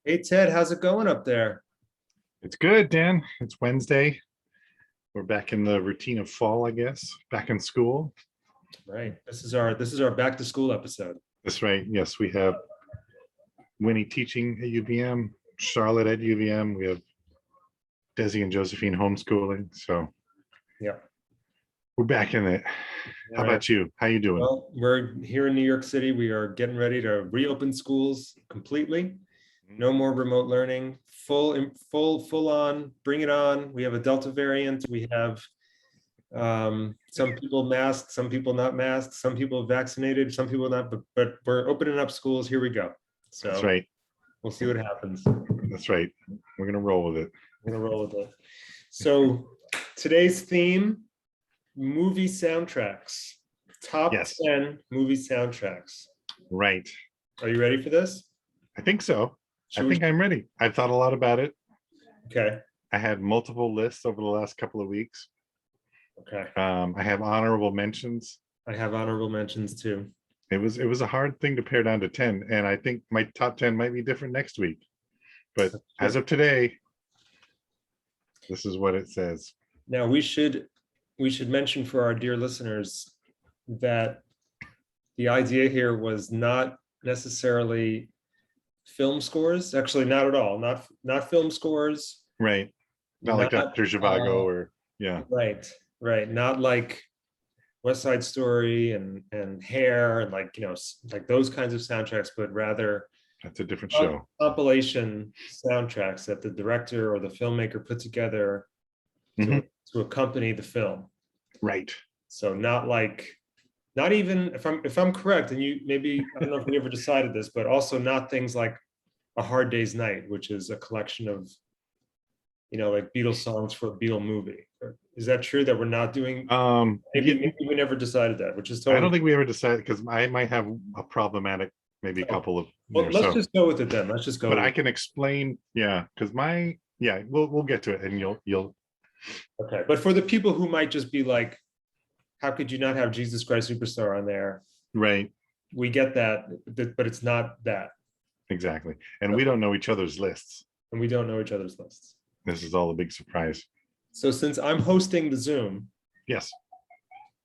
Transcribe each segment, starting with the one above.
Hey Ted, how's it going up there? It's good, Dan. It's Wednesday. We're back in the routine of fall, I guess. Back in school. Right. This is our back to school episode. That's right. Yes, we have Winnie teaching at UVM, Charlotte at UVM. We have Desi and Josephine homeschooling. So Yeah. we're back in it. All How right. about you? How you doing? Well, we're here in New York City. We are getting ready to reopen schools completely. No more remote learning. Full on. Bring it on. We have a Delta variant. We have some people masked, some people not masked, some people vaccinated, some people not. But we're opening up schools. Here we go. That's So right. we'll see what happens. That's right. We're gonna roll with it. We're gonna roll with it. So today's theme: movie soundtracks. Top Yes, 10 movie soundtracks. right. Are you ready for this? I think so. I Should we? think I'm ready. I've thought a lot about it. Okay. I had multiple lists over the last couple of weeks. Okay. I have honorable mentions. I have honorable mentions too. It was a hard thing to pare down to 10, and I think my top 10 might be different next week. But as Sure. of today, this is what it says. Now we should mention for our dear listeners that the idea here was not necessarily film scores. Actually, not at all. Not film scores. Right. Not like Not Dr. Zhivago or yeah, right. Right. Not like West Side Story and Hair and like like those kinds of soundtracks, but rather that's a different show. compilation soundtracks that the director or the filmmaker put together to Mhm. to accompany the film. Right. So not even if I'm correct, and you maybe I don't know if we ever decided this, but also not things like A Hard Day's Night, which is a collection of like Beatles songs for a Beatle movie. Is that true that we're not doing? Maybe we never decided that, which is I totally. don't think we ever decided because I might have a problematic, maybe a Oh, couple of well, there. let's So, just go with it then. Let's just go but with I it. can explain, yeah, because we'll get to it and you'll Okay. But for the people who might just be like, how could you not have Jesus Christ Superstar on there? right, We get that, but it's not that. exactly. And we don't know each other's lists. And we don't know each other's lists. This is all a big surprise. So since I'm hosting the Zoom, Yes.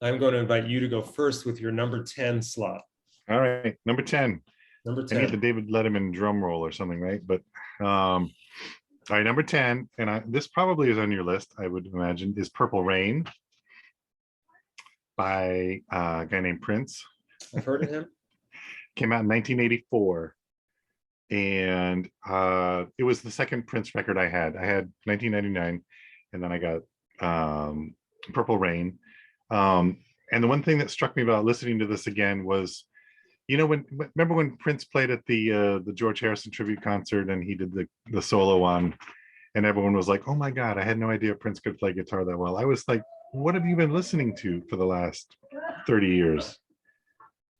I'm going to invite you to go first with your number 10 slot. All right. Number 10. Number I need the 10. David Letterman drum roll or something, right? But all right, number 10, and this probably is on your list, I would imagine, is Purple Rain by a guy named Prince. I've heard of him. Came out in 1984. And it was the second Prince record I had. I had 1999, and then I got Purple Rain. And the one thing that struck me about listening to this again was, remember when Prince played at the George Harrison tribute concert and he did the solo on, and everyone was like, "Oh my God, I had no idea Prince could play guitar that well." I was like, "What have you been listening to for the last 30 years?"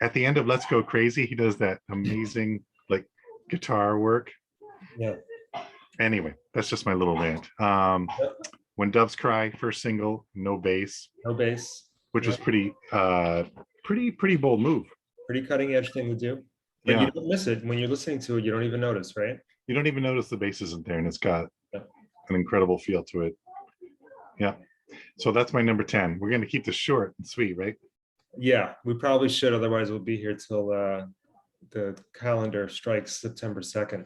At the end of Let's Go Crazy, he does that amazing like guitar work. Yeah. Anyway, that's just my little rant. When Doves Cry, first single, no bass, No bass. which was Yeah. pretty bold move. Pretty cutting edge thing to do. But you Yeah, don't miss it. When you're listening to it, you don't even notice, right? you don't even notice the bass isn't there, and it's got Yeah. an incredible feel to it. Yeah, so that's my number 10. We're going to keep this short and sweet, right? Yeah, we probably should. Otherwise, we'll be here till the calendar strikes September 2nd.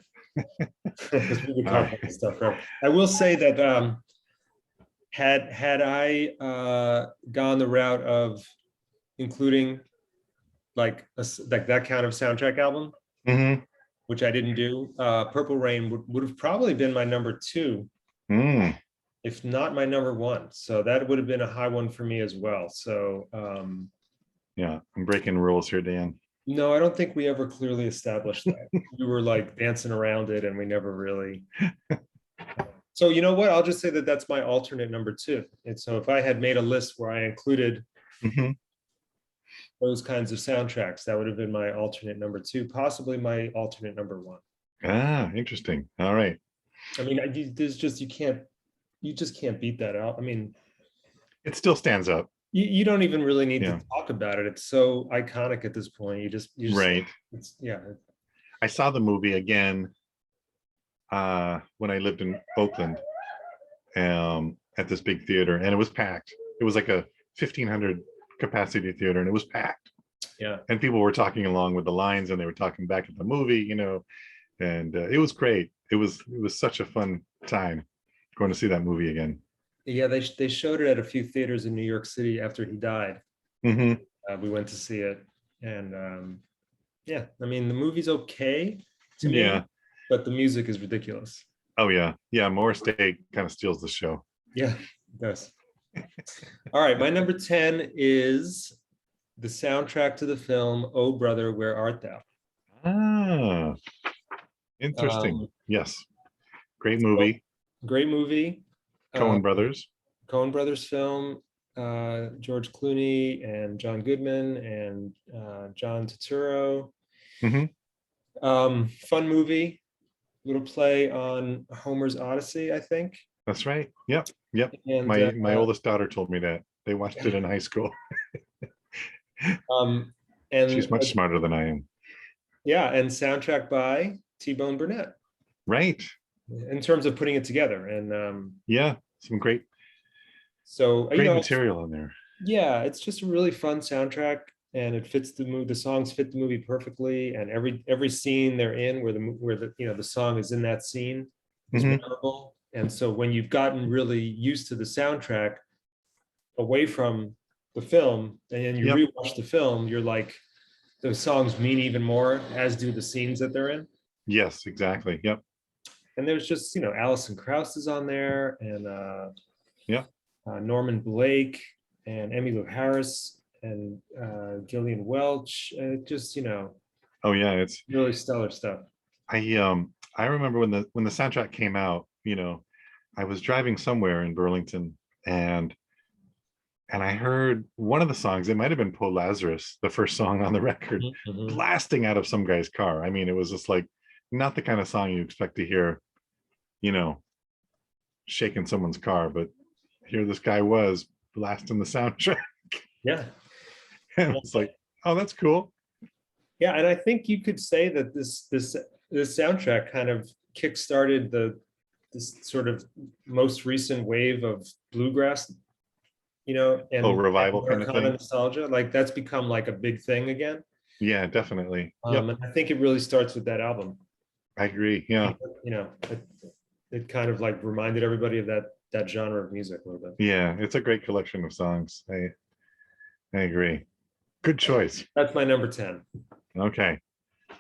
Because we could All talk right. about this stuff forever. I will say that had I gone the route of including like that kind of soundtrack album, Mm-hmm. which I didn't do, Purple Rain would have probably been my number 2, Mm. if not my number 1. So that would have been a high one for me as well. So Yeah, I'm breaking rules here, Dan. no, I don't think we ever clearly established that. We were like dancing around it and we never really. So you know what? I'll just say that that's my alternate number 2. And so if I had made a list where I included Mm-hmm. those kinds of soundtracks, that would have been my alternate number 2, possibly my alternate number 1. Ah, interesting. All right. I mean, you just can't beat that out. I mean, It still stands up. you don't even really need Yeah. to talk about it. It's so iconic at this point. You just Right. it's yeah. I saw the movie again when I lived in Oakland, at this big theater, and it was packed. It was like a 1,500 capacity theater, and it was packed. Yeah. And people were talking along with the lines, and they were talking back at the movie, and it was great. It was such a fun time going to see that movie again. Yeah, they showed it at a few theaters in New York City after he died. Hmm. We went to see it, and yeah, I mean the movie's okay to me, Yeah. but the music is ridiculous. Oh yeah. Yeah. Morris Day kind of steals the show. Yeah, it does. All right, my number 10 is the soundtrack to the film "Oh Brother, Where Art Thou?" Ah, interesting. Um, Yes. Great so, movie. great movie. Coen Um, Brothers. Coen Brothers film, George Clooney and John Goodman and John Turturro. Hmm. Fun movie, little play on Homer's Odyssey, I think. That's right. Yep. Yep. And My oldest daughter told me that they watched it in high school. um, and She's much smarter than I am. yeah, and soundtrack by T-Bone Burnett Right. in terms of putting it together. And Yeah. Some great so great material in there. yeah, it's just a really fun soundtrack, and it fits the movie. The songs fit the movie perfectly, and every scene they're in where the the song is in that scene is Hmm. memorable. And so when you've gotten really used to the soundtrack away from the film, and then you Yep. rewatch the film, you're like, those songs mean even more, as do the scenes that they're in. Yes, exactly. Yep. And there's just Alison Krauss is on there, and Yeah. Norman Blake and Emmylou Harris and Gillian Welch. Just Oh yeah, it's really stellar stuff. I remember when the soundtrack came out, I was driving somewhere in Burlington, and I heard one of the songs. It might have been Poe Lazarus, the first song on the record, Mm-hmm. blasting out of some guy's car. I mean, it was just like not the kind of song you expect to hear, you know, shaking someone's car, but here this guy was blasting the soundtrack. Yeah, And it was like, oh, that's cool. yeah, and I think you could say that this soundtrack kind of kickstarted this sort of most recent wave of bluegrass, Oh, and revival kind of Americana thing. nostalgia. Like that's become like a big thing again. Yeah, definitely. Yep, And I think it really starts with that album. I agree. Yeah, You know, it kind of like reminded everybody of that genre of music a little bit. yeah, it's a great collection of songs. I agree. Good choice. That's my number 10. Okay,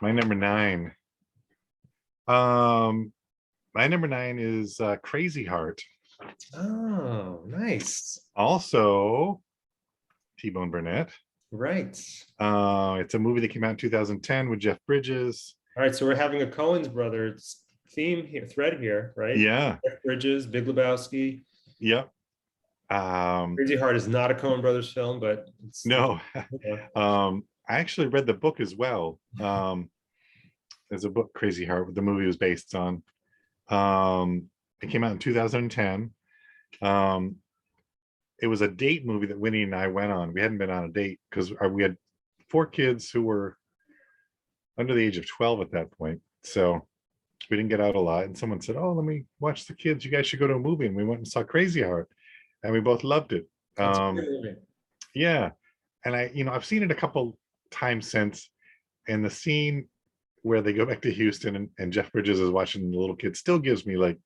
my number nine. Um, my number nine is Crazy Heart. Oh, nice. Also, T-Bone Burnett. Right. It's a movie that came out in 2010 with Jeff Bridges. All right, so we're having a Coen's brothers thread here, right? Yeah. Jeff Bridges, Big Lebowski. Yep. Crazy Heart is not a Coen brothers film, but it's No. yeah. I actually read the book as well. There's a book, Crazy Heart, the movie was based on. It came out in 2010. It was a date movie that Winnie and I went on. We hadn't been on a date because we had 4 kids who were under the age of 12 at that point. So we didn't get out a lot. And someone said, oh, let me watch the kids. You guys should go to a movie. And we went and saw Crazy Heart. And we both loved it. That's a good movie. Yeah. And I've seen it a couple times since. And the scene where they go back to Houston and Jeff Bridges is watching the little kid still gives me like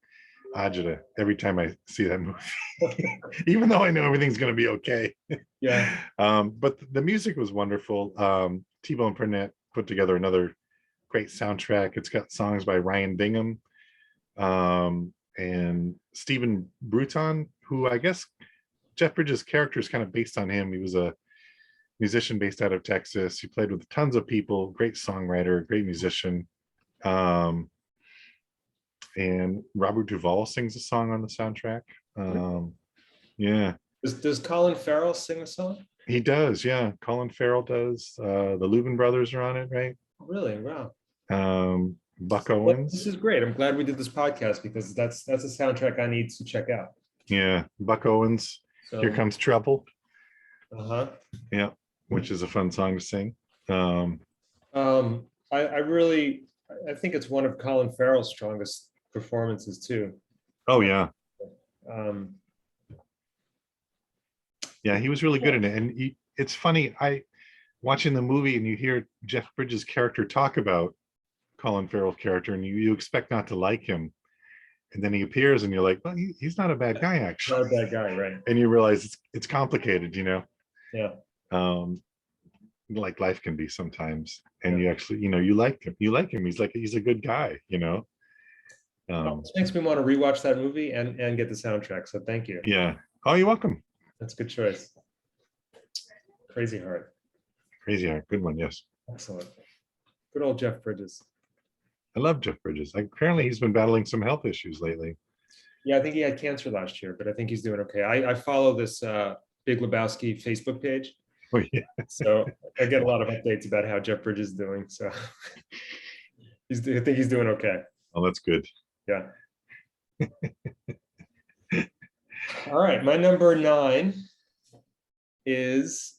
agita every time I see that movie, even though I know everything's going to be okay. Yeah. But the music was wonderful. T-Bone Burnett put together another great soundtrack. It's got songs by Ryan Bingham and Stephen Bruton, who I guess Jeff Bridges' character is kind of based on him. He was a musician based out of Texas. He played with tons of people, great songwriter, great musician. And Robert Duvall sings a song on the soundtrack. Yeah. Does Colin Farrell sing a song? He does, yeah. Colin Farrell does. The Lubin brothers are on it, right? Really? Wow. Buck Well, Owens. this is great. I'm glad we did this podcast because that's a soundtrack I need to check out. Yeah, Buck Owens. So, Here Comes Trouble. Uh-huh. Yeah, which is a fun song to sing. I think it's one of Colin Farrell's strongest performances too. Oh yeah. Um, Yeah, he was really good in it. And it's funny, I watching the movie and you hear Jeff Bridges' character talk about Colin Farrell's character, and you expect not to like him. And then he appears and you're like, well, he's not a bad guy, not actually. a bad guy, right? And you realize it's complicated, you know. Yeah, Like life can be sometimes. And yeah. you actually, you like him. You like him. He's a good guy, you know. Well, this makes me want to rewatch that movie and get the soundtrack. So thank you. Yeah. Oh, you're welcome. That's a good choice. Crazy Heart. Crazy Heart. Good one, yes. Excellent. Good old Jeff Bridges. I love Jeff Bridges. Apparently he's been battling some health issues lately. Yeah, I think he had cancer last year, but I think he's doing okay. I follow this Big Lebowski Facebook page. Oh yeah. So I get a lot of updates about how Jeff Bridges is doing. So I think he's doing okay. Oh, that's good. Yeah. All right, my number 9 is,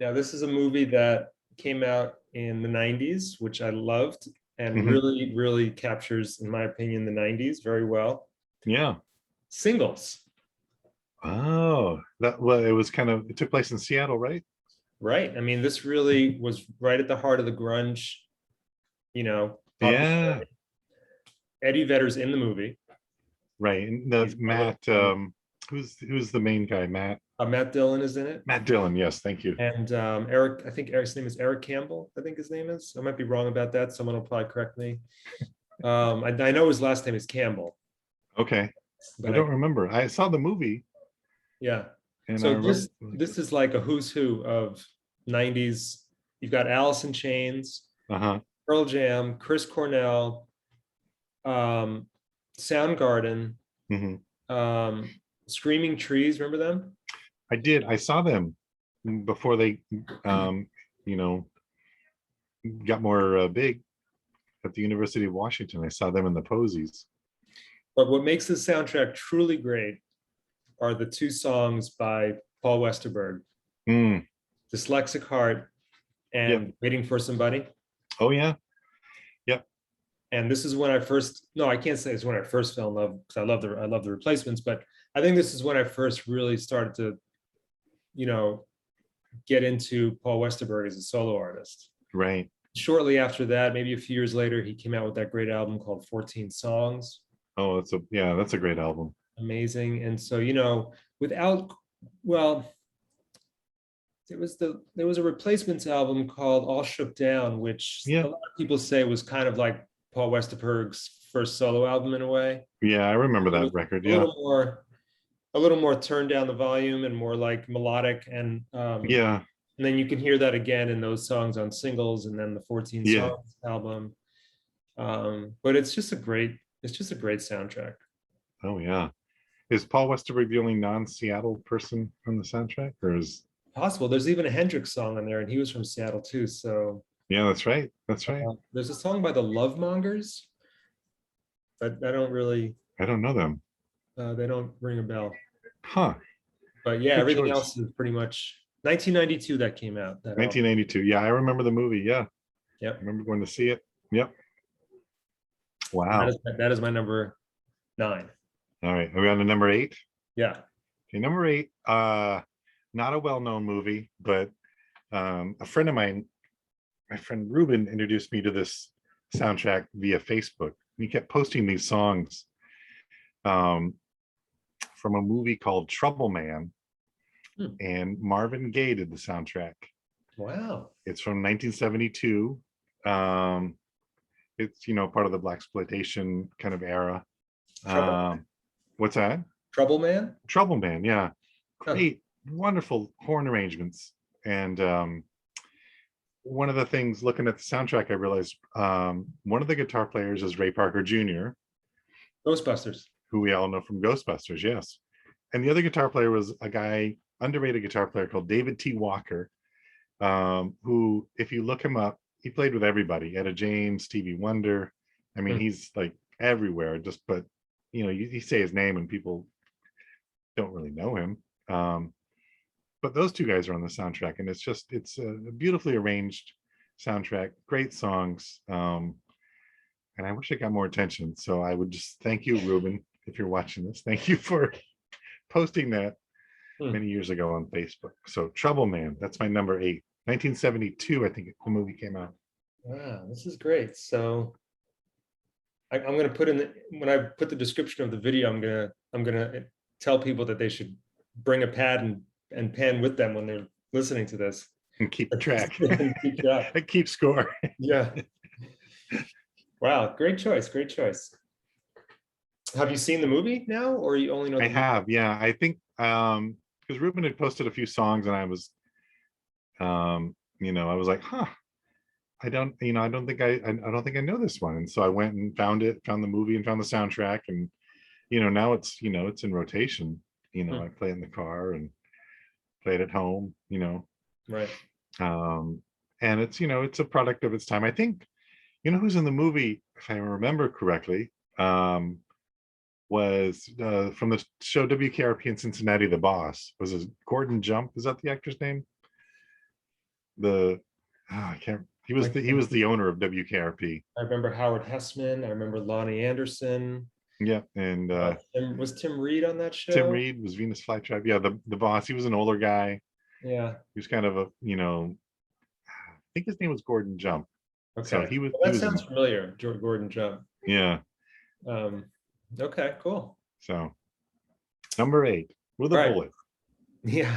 now this is a movie that came out in the 90s, which I loved and really, really captures, in my opinion, the 90s very well. Yeah. Singles. Oh, it took place in Seattle, right? Right. I mean, this really was right at the heart of the grunge, Yeah. Eddie Vedder's in the movie. Right. And Matt, who's the main guy? Matt Dillon is in it. Matt Dillon, yes, thank you. And Eric, I think Eric's name is Eric Campbell, I think his name is. I might be wrong about that. Someone will probably correct me. I know his last name is Campbell. Okay. But I don't remember. I saw the movie. Yeah. And so this is like a who's who of 90s. You've got Alice in Chains, Pearl Jam, Chris Cornell, Soundgarden, Screaming Trees. Remember them? I did. I saw them before they, got more big at the University of Washington. I saw them in the Posies. But what makes this soundtrack truly great are the 2 songs by Paul Westerberg, Dyslexic Heart and Waiting for Somebody. Oh, yeah. Yep. And this is when I can't say it's when I first fell in love, because I love the Replacements, but I think this is when I first really started to, get into Paul Westerberg as a solo artist. Right. Shortly after that, maybe a few years later, he came out with that great album called 14 Songs. Oh, that's a great album. Amazing. And so, there was a Replacements album called All Shook Down, which a lot of people say was kind of like Paul Westerberg's first solo album in a way. Yeah, I remember that record. Yeah. A little more turned down the volume and more like melodic. And and then you can hear that again in those songs on Singles and then the 14 Songs album. But it's just a great soundtrack. Oh yeah. Is Paul Westerberg the only non-Seattle person on the soundtrack, or is possible? There's even a Hendrix song on there, and he was from Seattle too. So yeah, that's right. There's a song by the Love Mongers, but I don't know them. They don't ring a bell. Huh. But yeah, everything else is pretty much 1992 that came out. 1992. Yeah, I remember the movie. Yeah. Yep. I remember going to see it. Yep. Wow. That is my number 9. All right. Are we on to number 8? Yeah. Okay, number 8. Not a well-known movie, but a friend of mine, my friend Ruben, introduced me to this soundtrack via Facebook. He kept posting these songs from a movie called Trouble Man, and Marvin Gaye did the soundtrack. Wow. It's from 1972. It's part of the blaxploitation kind of era. What's that? Trouble Man? Trouble Man, yeah. Great, wonderful horn arrangements. And one of the things, looking at the soundtrack, I realized one of the guitar players is Ray Parker Jr. Ghostbusters. Who we all know from Ghostbusters, yes. And the other guitar player was a guy, underrated guitar player called David T. Walker, who, if you look him up, he played with everybody. Etta James, Stevie Wonder. I mean, he's like everywhere. But you say his name and people don't really know him. But those 2 guys are on the soundtrack, and it's a beautifully arranged soundtrack. Great songs. and I wish it got more attention. So I would just thank you, Ruben, if you're watching this. Thank you for posting that many years ago on Facebook. So Trouble Man, that's my number 8. 1972, I think the movie came out. Wow, this is great. So I'm going to put in when I put the description of the video, I'm gonna tell people that they should bring a pad and pen with them when they're listening to this. And keep track. Keep track. I keep score. Yeah. Wow, great choice. Great choice. Have you seen the movie now, or you only know? I have, yeah. I think because Ruben had posted a few songs, and I was, I was like, huh. I don't think I know this one. And so I went and found the movie and found the soundtrack. And, now it's in rotation. I play it in the car and play it at home, Right. And it's a product of its time. I think, who's in the movie, if I remember correctly, was from the show WKRP in Cincinnati, The Boss. Was it Gordon Jump? Is that the actor's name? I can't. He was the owner of WKRP. I remember Howard Hessman. I remember Lonnie Anderson. Yeah, and was Tim Reed on that show? Tim Reed was Venus Flytrap. Yeah, the boss. He was an older guy. Yeah, he was kind of a I think his name was Gordon Jump. Okay, so he was. Well, that sounds familiar, Gordon Jump. Yeah. Okay, cool. So number 8 with a bullet. Yeah,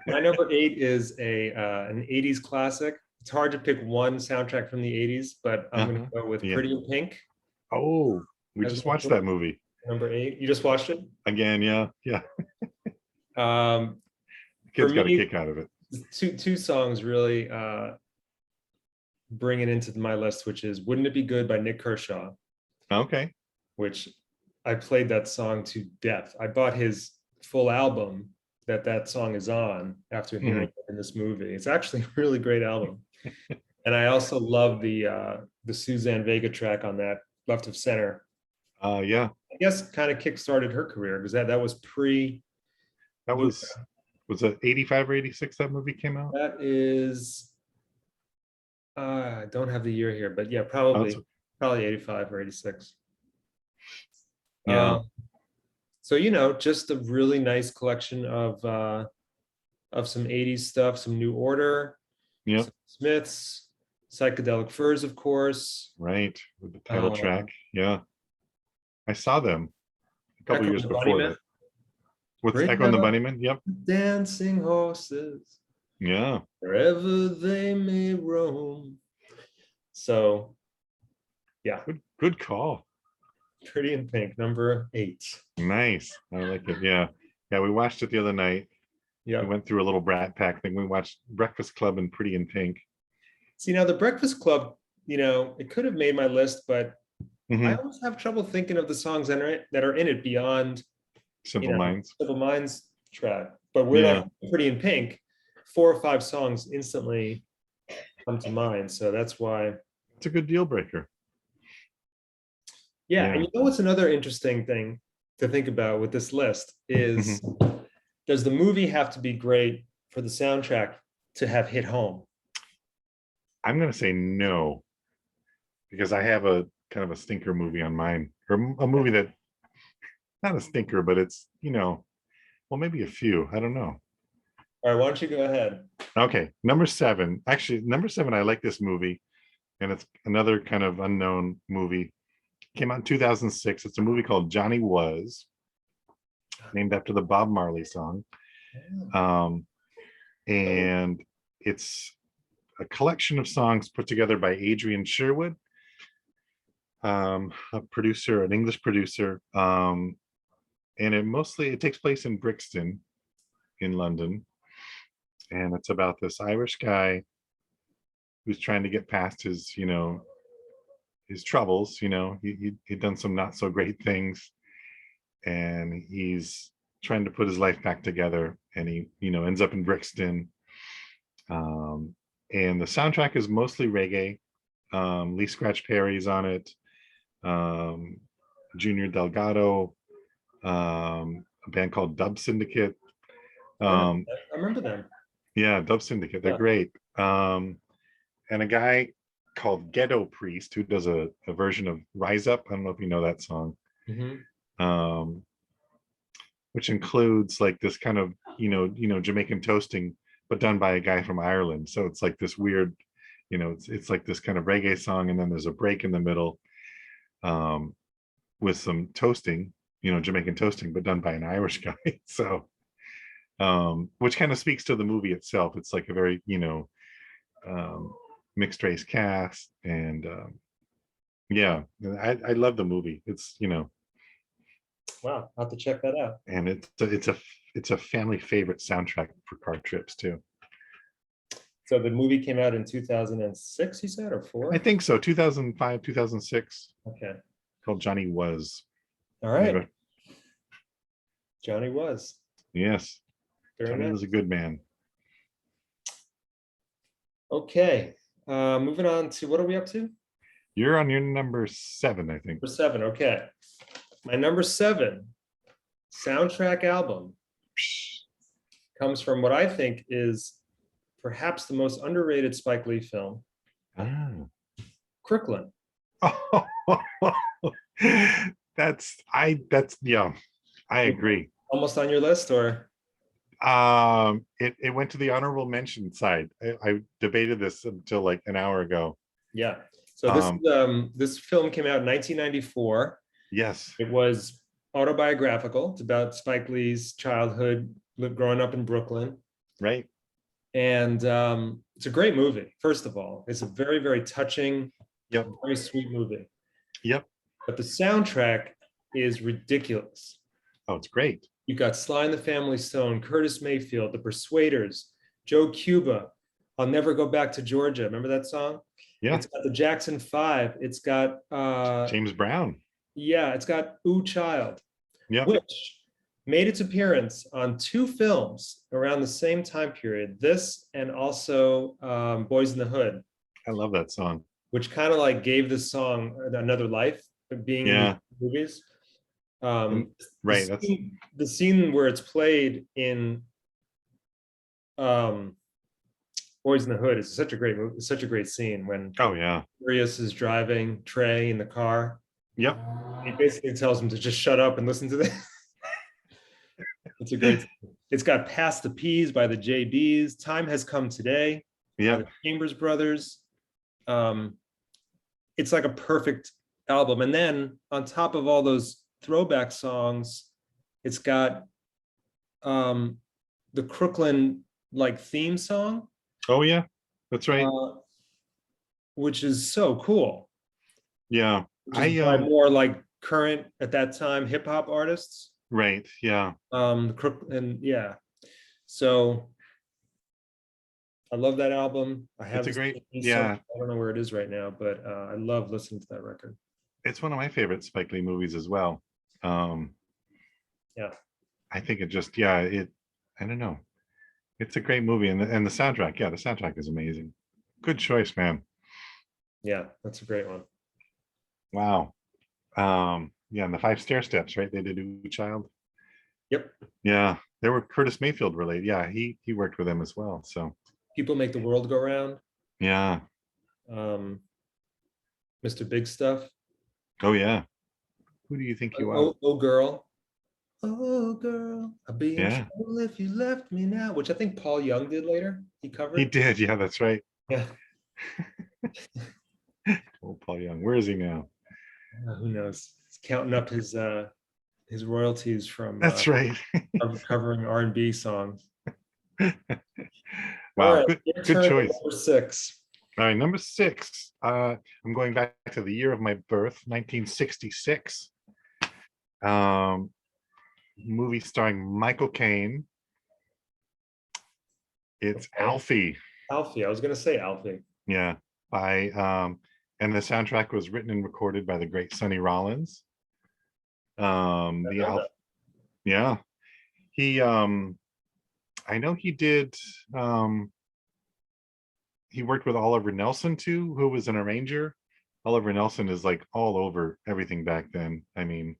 my number 8 is an 80s classic. It's hard to pick one soundtrack from the 80s, but I'm going to go with Pretty in Pink. Oh, we just watched that movie. Number 8. You just watched it? Again, yeah. Kids got a kick out of it. Two songs really bring it into my list, which is Wouldn't It Be Good by Nick Kershaw. Okay. Which I played that song to death. I bought his full album that song is on after hearing it in this movie. It's actually a really great album. And I also love the Suzanne Vega track on that, Left of Center. Yeah. I guess kind of kickstarted her career because that was pre. That was it 85 or 86 that movie came out? That is, I don't have the year here, but yeah, probably 85 or 86. Yeah. So just a really nice collection of some 80s stuff, some New Order, yeah, Smiths, Psychedelic Furs, of course. Right, with the title track. Yeah, I saw them a couple years before that. With Echo and the Bunnymen. Yep. Dancing horses. Yeah. Wherever they may roam. So, yeah. Good call. Pretty in Pink, number 8. Nice. I like it. Yeah. Yeah, we watched it the other night. Yeah. We went through a little Brat Pack thing. We watched Breakfast Club and Pretty in Pink. See, now the Breakfast Club, it could have made my list, but I always have trouble thinking of the songs that are in it beyond Simple Minds. Simple Minds track. But we're not Pretty in Pink. 4 or 5 songs instantly come to mind. So that's why it's a good deal breaker. Yeah. And what's another interesting thing to think about with this list is does the movie have to be great for the soundtrack to have hit home? I'm going to say no, because I have a kind of a stinker movie on mine, or a movie that not a stinker, but it's, well, maybe a few. I don't know. All right, why don't you go ahead? Okay, number 7. Actually, number 7, I like this movie, and it's another kind of unknown movie. Came out in 2006. It's a movie called Johnny Was, named after the Bob Marley song. And it's a collection of songs put together by Adrian Sherwood, a producer, an English producer. And it takes place in Brixton in London. And it's about this Irish guy who's trying to get past his, his troubles. He'd done some not so great things, and he's trying to put his life back together, and he ends up in Brixton. And the soundtrack is mostly reggae. Lee Scratch Perry's on it, Junior Delgado, a band called Dub Syndicate. I remember them. Yeah, Dub Syndicate, they're great. And a guy called Ghetto Priest, who does a version of Rise Up. I don't know if you know that song. Mhm. Um, which includes like this kind of, Jamaican toasting, but done by a guy from Ireland. So it's like this weird, it's like this kind of reggae song, and then there's a break in the middle, um, with some toasting, Jamaican toasting, but done by an Irish guy. So, which kind of speaks to the movie itself. It's like a very, um, mixed race cast, and yeah, I love the movie. It's, Wow, I'll have to check that out. and it's a family favorite soundtrack for car trips too. So the movie came out in 2006, you said, or I four? think so. 2005, 2006, Okay. called Johnny Was. All right. Never- Johnny Was. Yes, Very Johnny nice. was a good man. Okay. Moving on to, what are we up to? You're on your number 7, I think. Number 7. Okay. My number 7 soundtrack album comes from what I think is perhaps the most underrated Spike Lee film, Ah. Crooklyn. Yeah, I agree. Almost on your list, or? It went to the honorable mention side. I debated this until like an hour ago. Yeah. So this film came out in 1994. Yes. It was autobiographical. It's about Spike Lee's childhood, growing up in Brooklyn. Right. And it's a great movie. First of all, it's a very, very touching, Yep. very sweet movie. Yep. But the soundtrack is ridiculous. Oh, it's great. You've got Sly and the Family Stone, Curtis Mayfield, The Persuaders, Joe Cuba, I'll Never Go Back to Georgia. Remember that song? Yeah. It's got the Jackson 5. It's got James Brown. Yeah, it's got Ooh Child, Yeah. which made its appearance on 2 films around the same time period. This and also Boys in the Hood. I love that song. Which kind of like gave the song another life, being in these movies. Right. The scene where it's played in Boys in the Hood is such a great movie, such a great scene when Furious is driving Trey in the car. Yep. He basically tells him to just shut up and listen to this. It's a great. It's got Past the Peas by the JBs. Time Has Come Today. Yeah. The Chambers Brothers. It's like a perfect album. And then on top of all those throwback songs, it's got the Crooklyn like theme song. Oh yeah, that's right. Which is so cool. Yeah. By more like current at that time hip hop artists. Right. Yeah. And yeah. So I love that album. I have It's a great, I don't know where it is right now, but I love listening to that record. It's one of my favorite Spike Lee movies as well. Yeah. I think it just, I don't know. It's a great movie. And the soundtrack, the soundtrack is amazing. Good choice, man. Yeah, that's a great one. Wow. And the 5 Stair Steps, right? They did Ooh Child. Yep. Yeah. They were Curtis Mayfield related. Yeah, he worked with them as well. So People Make the World Go Round. Yeah. Mr. Big Stuff. Oh yeah. Who do you think you are? Oh girl. Oh girl, I'll be in Yeah. trouble if you left me now, which I think Paul Young did later. He covered. He did. Yeah, that's right. Yeah. Oh, Paul Young. Where is he now? Who knows? He's counting up his royalties from That's right. covering R&B songs. Wow, Right, good choice. Number 6. All right, number 6. I'm going back to the year of my birth, 1966. Movie starring Michael Caine. It's Alfie. Alfie. I was going to say Alfie. Yeah, and the soundtrack was written and recorded by the great Sonny Rollins. Yeah, he I know he did. He worked with Oliver Nelson too, who was an arranger. Oliver Nelson is like all over everything back then. I mean,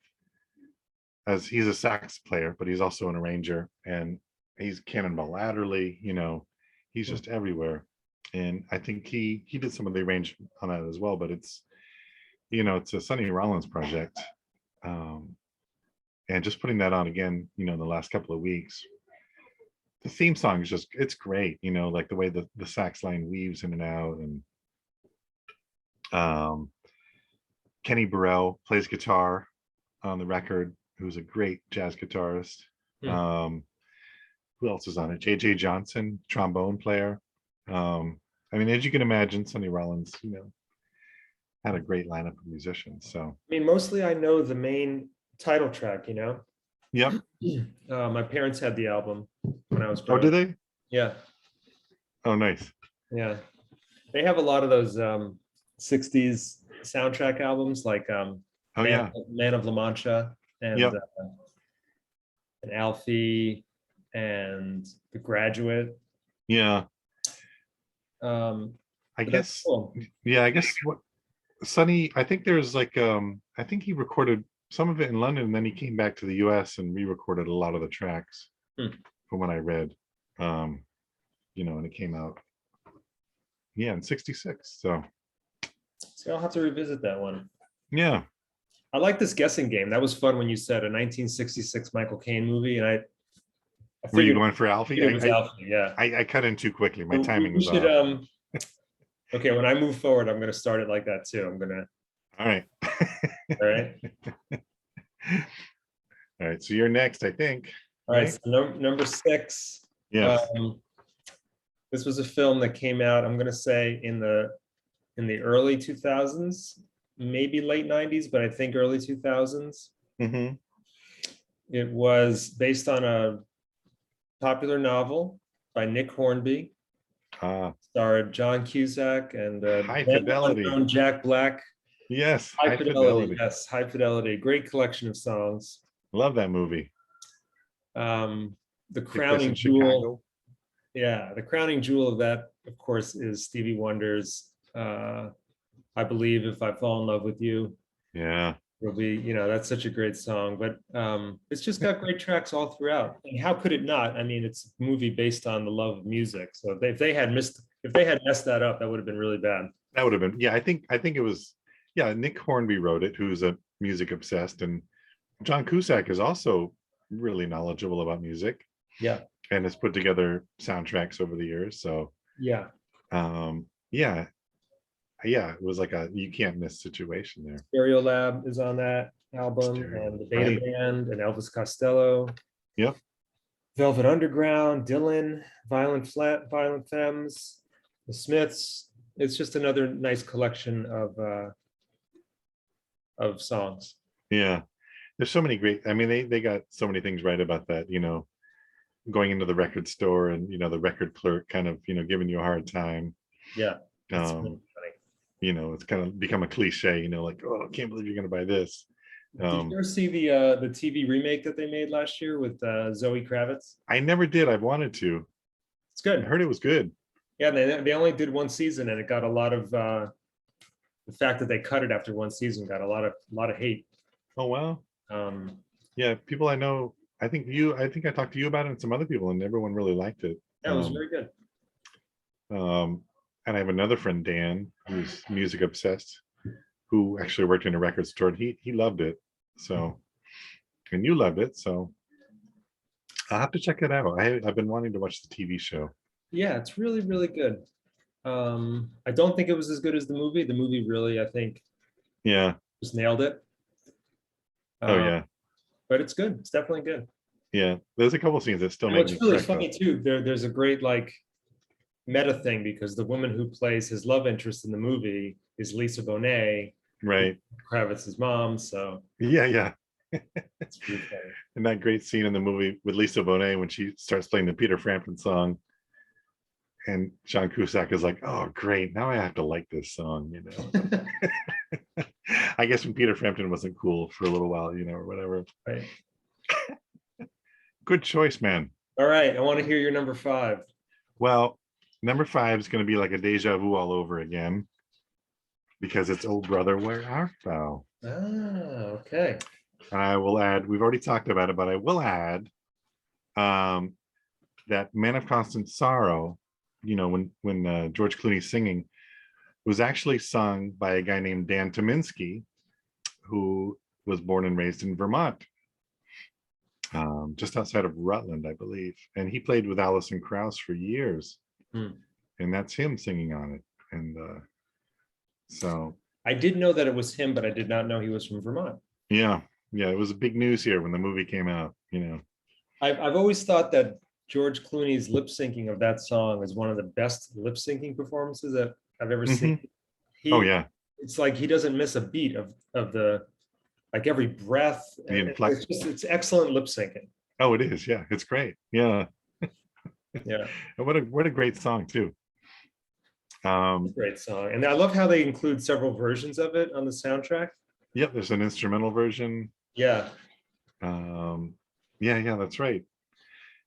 as he's a sax player, but he's also an arranger, and he's Cannonball Adderley. He's just everywhere. And I think he did some of the arrangement on that as well. But it's, it's a Sonny Rollins project. And just putting that on again, in the last couple of weeks, the theme song is just, it's great, like the way the sax line weaves in and out. And Kenny Burrell plays guitar on the record, who's a great jazz guitarist. Who else is on it? JJ Johnson, trombone player. I mean, as you can imagine, Sonny Rollins, had a great lineup of musicians. So I mean, mostly I know the main title track, yep. My parents had the album when I was Oh, growing did up. they? Yeah, Oh, nice. yeah. They have a lot of those 60s soundtrack albums like Oh, Man, yeah. Man of La Mancha and, Yep. and Alfie and The Graduate. Yeah. I But that's guess, cool. yeah, I guess what Sonny, I think there's like, I think he recorded some of it in London and then he came back to the US and re-recorded a lot of the tracks from what I read. And it came out, yeah, in 66. So I'll have to revisit that one. yeah. I like this guessing game. That was fun when you said a 1966 Michael Caine movie, and I Were you figured going for Alfie? it was Alfie. Yeah, I cut in too quickly. My We- timing we was should, off. Okay, when I move forward, I'm going to start it like that too. I'm gonna. All right. All right. All right. So you're next, I think. All right. Right? So number 6. Yes. This was a film that came out, I'm going to say in the early 2000s, maybe late 90s, but I think early 2000s. Mm-hmm. It was based on a popular novel by Nick Hornby, starred John Cusack and High Fidelity. unknown Jack Black. Yes. High Fidelity. Yes, High Fidelity. Great collection of songs. Love that movie. The crowning jewel. Yeah, the crowning jewel of that, of course, is Stevie Wonder's I Believe If I Fall in Love with You. Yeah. Will be, that's such a great song, but it's just got great tracks all throughout. And how could it not? I mean, it's a movie based on the love of music. So if they had messed that up, that would have been really bad. That would have been, yeah, I think it was, yeah, Nick Hornby wrote it, who's a music obsessed, and John Cusack is also really knowledgeable about music. Yeah. And has put together soundtracks over the years. So yeah. Yeah, it was like a you can't miss situation there. Stereolab is on that album, and the Beta Band, and Elvis Costello. Yep. Velvet Underground, Dylan, Violent Femmes, the Smiths. It's just another nice collection of songs. Yeah, there's so many great. I mean, they got so many things right about that. Going into the record store and the record clerk kind of giving you a hard time. Yeah. Really funny. It's kind of become a cliche, like, oh, I can't believe you're going to buy this. Did you ever see the TV remake that they made last year with Zoe Kravitz? I never did. I've wanted to. It's good. I heard it was good. Yeah, they only did one season, and it got a lot of the fact that they cut it after one season got a lot of hate. Oh wow. Yeah, people I know. I think I talked to you about it and some other people, and everyone really liked it. Yeah, it was very good. And I have another friend, Dan, who's music obsessed, who actually worked in a record store, and he loved it. So, and you loved it, so I'll have to check it out. I've been wanting to watch the TV show. Yeah, it's really, really good. I don't think it was as good as the movie. The movie really, I think, just nailed it. Oh yeah. But it's good. It's definitely good. Yeah, there's a couple scenes that still make me. What's really funny too, there's a great like meta thing, because the woman who plays his love interest in the movie is Lisa Bonet, right? Kravitz's mom. So yeah. It's really funny. And that great scene in the movie with Lisa Bonet when she starts playing the Peter Frampton song, and John Cusack is like, "Oh, great! Now I have to like this song," I guess when Peter Frampton wasn't cool for a little while, or whatever. Right. Good choice, man. All right, I want to hear your number 5. Well, number 5 is going to be like a deja vu all over again, because it's "Oh Brother, Where Art Thou?" Ah, okay. I will add, we've already talked about it, but I will add that "Man of Constant Sorrow" when George Clooney's singing, was actually sung by a guy named Dan Tominski, who was born and raised in Vermont, just outside of Rutland, I believe. And he played with Alison Krauss for years. Hmm. And that's him singing on it. And so. I did know that it was him, but I did not know he was from Vermont. Yeah. It was a big news here when the movie came out, I've always thought that George Clooney's lip syncing of that song is one of the best lip syncing performances that I've ever seen. Oh, yeah. It's like he doesn't miss a beat of the, like every breath. It's excellent lip syncing. Oh, it is. Yeah, it's great. Yeah. Yeah. And what a great song too. Great song. And I love how they include several versions of it on the soundtrack. Yep, there's an instrumental version. Yeah. Yeah, that's right.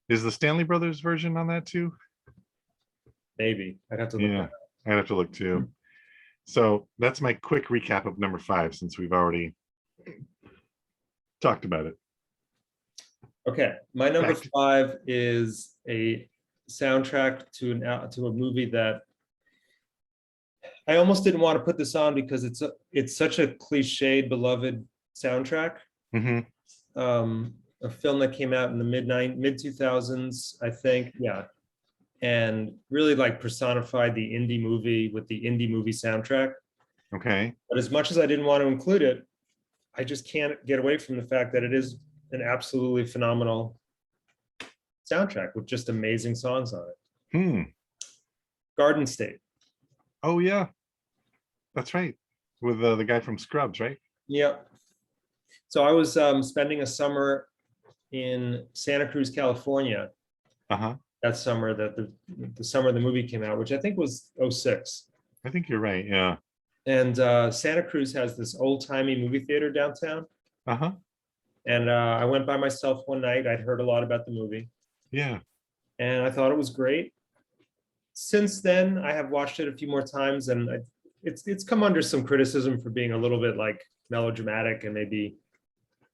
Is the Stanley Brothers version on that too? Maybe. I'd have to look. Yeah, I'd have to look too. So that's my quick recap of number 5, since we've already talked about it. Okay, my number 5 is a soundtrack to a movie that I almost didn't want to put this on because it's such a cliched, beloved soundtrack. A film that came out in the mid 2000s, I think. Yeah, and really like personified the indie movie with the indie movie soundtrack. Okay. But as much as I didn't want to include it, I just can't get away from the fact that it is an absolutely phenomenal soundtrack with just amazing songs on it. Garden State. Oh yeah, that's right. With the guy from Scrubs, right? Yeah. So I was spending a summer in Santa Cruz, California. That summer, that the summer the movie came out, which I think was 2006. I think you're right. Yeah. And Santa Cruz has this old-timey movie theater downtown. And I went by myself one night. I'd heard a lot about the movie. Yeah. And I thought it was great. Since then, I have watched it a few more times, and it's come under some criticism for being a little bit like melodramatic and maybe,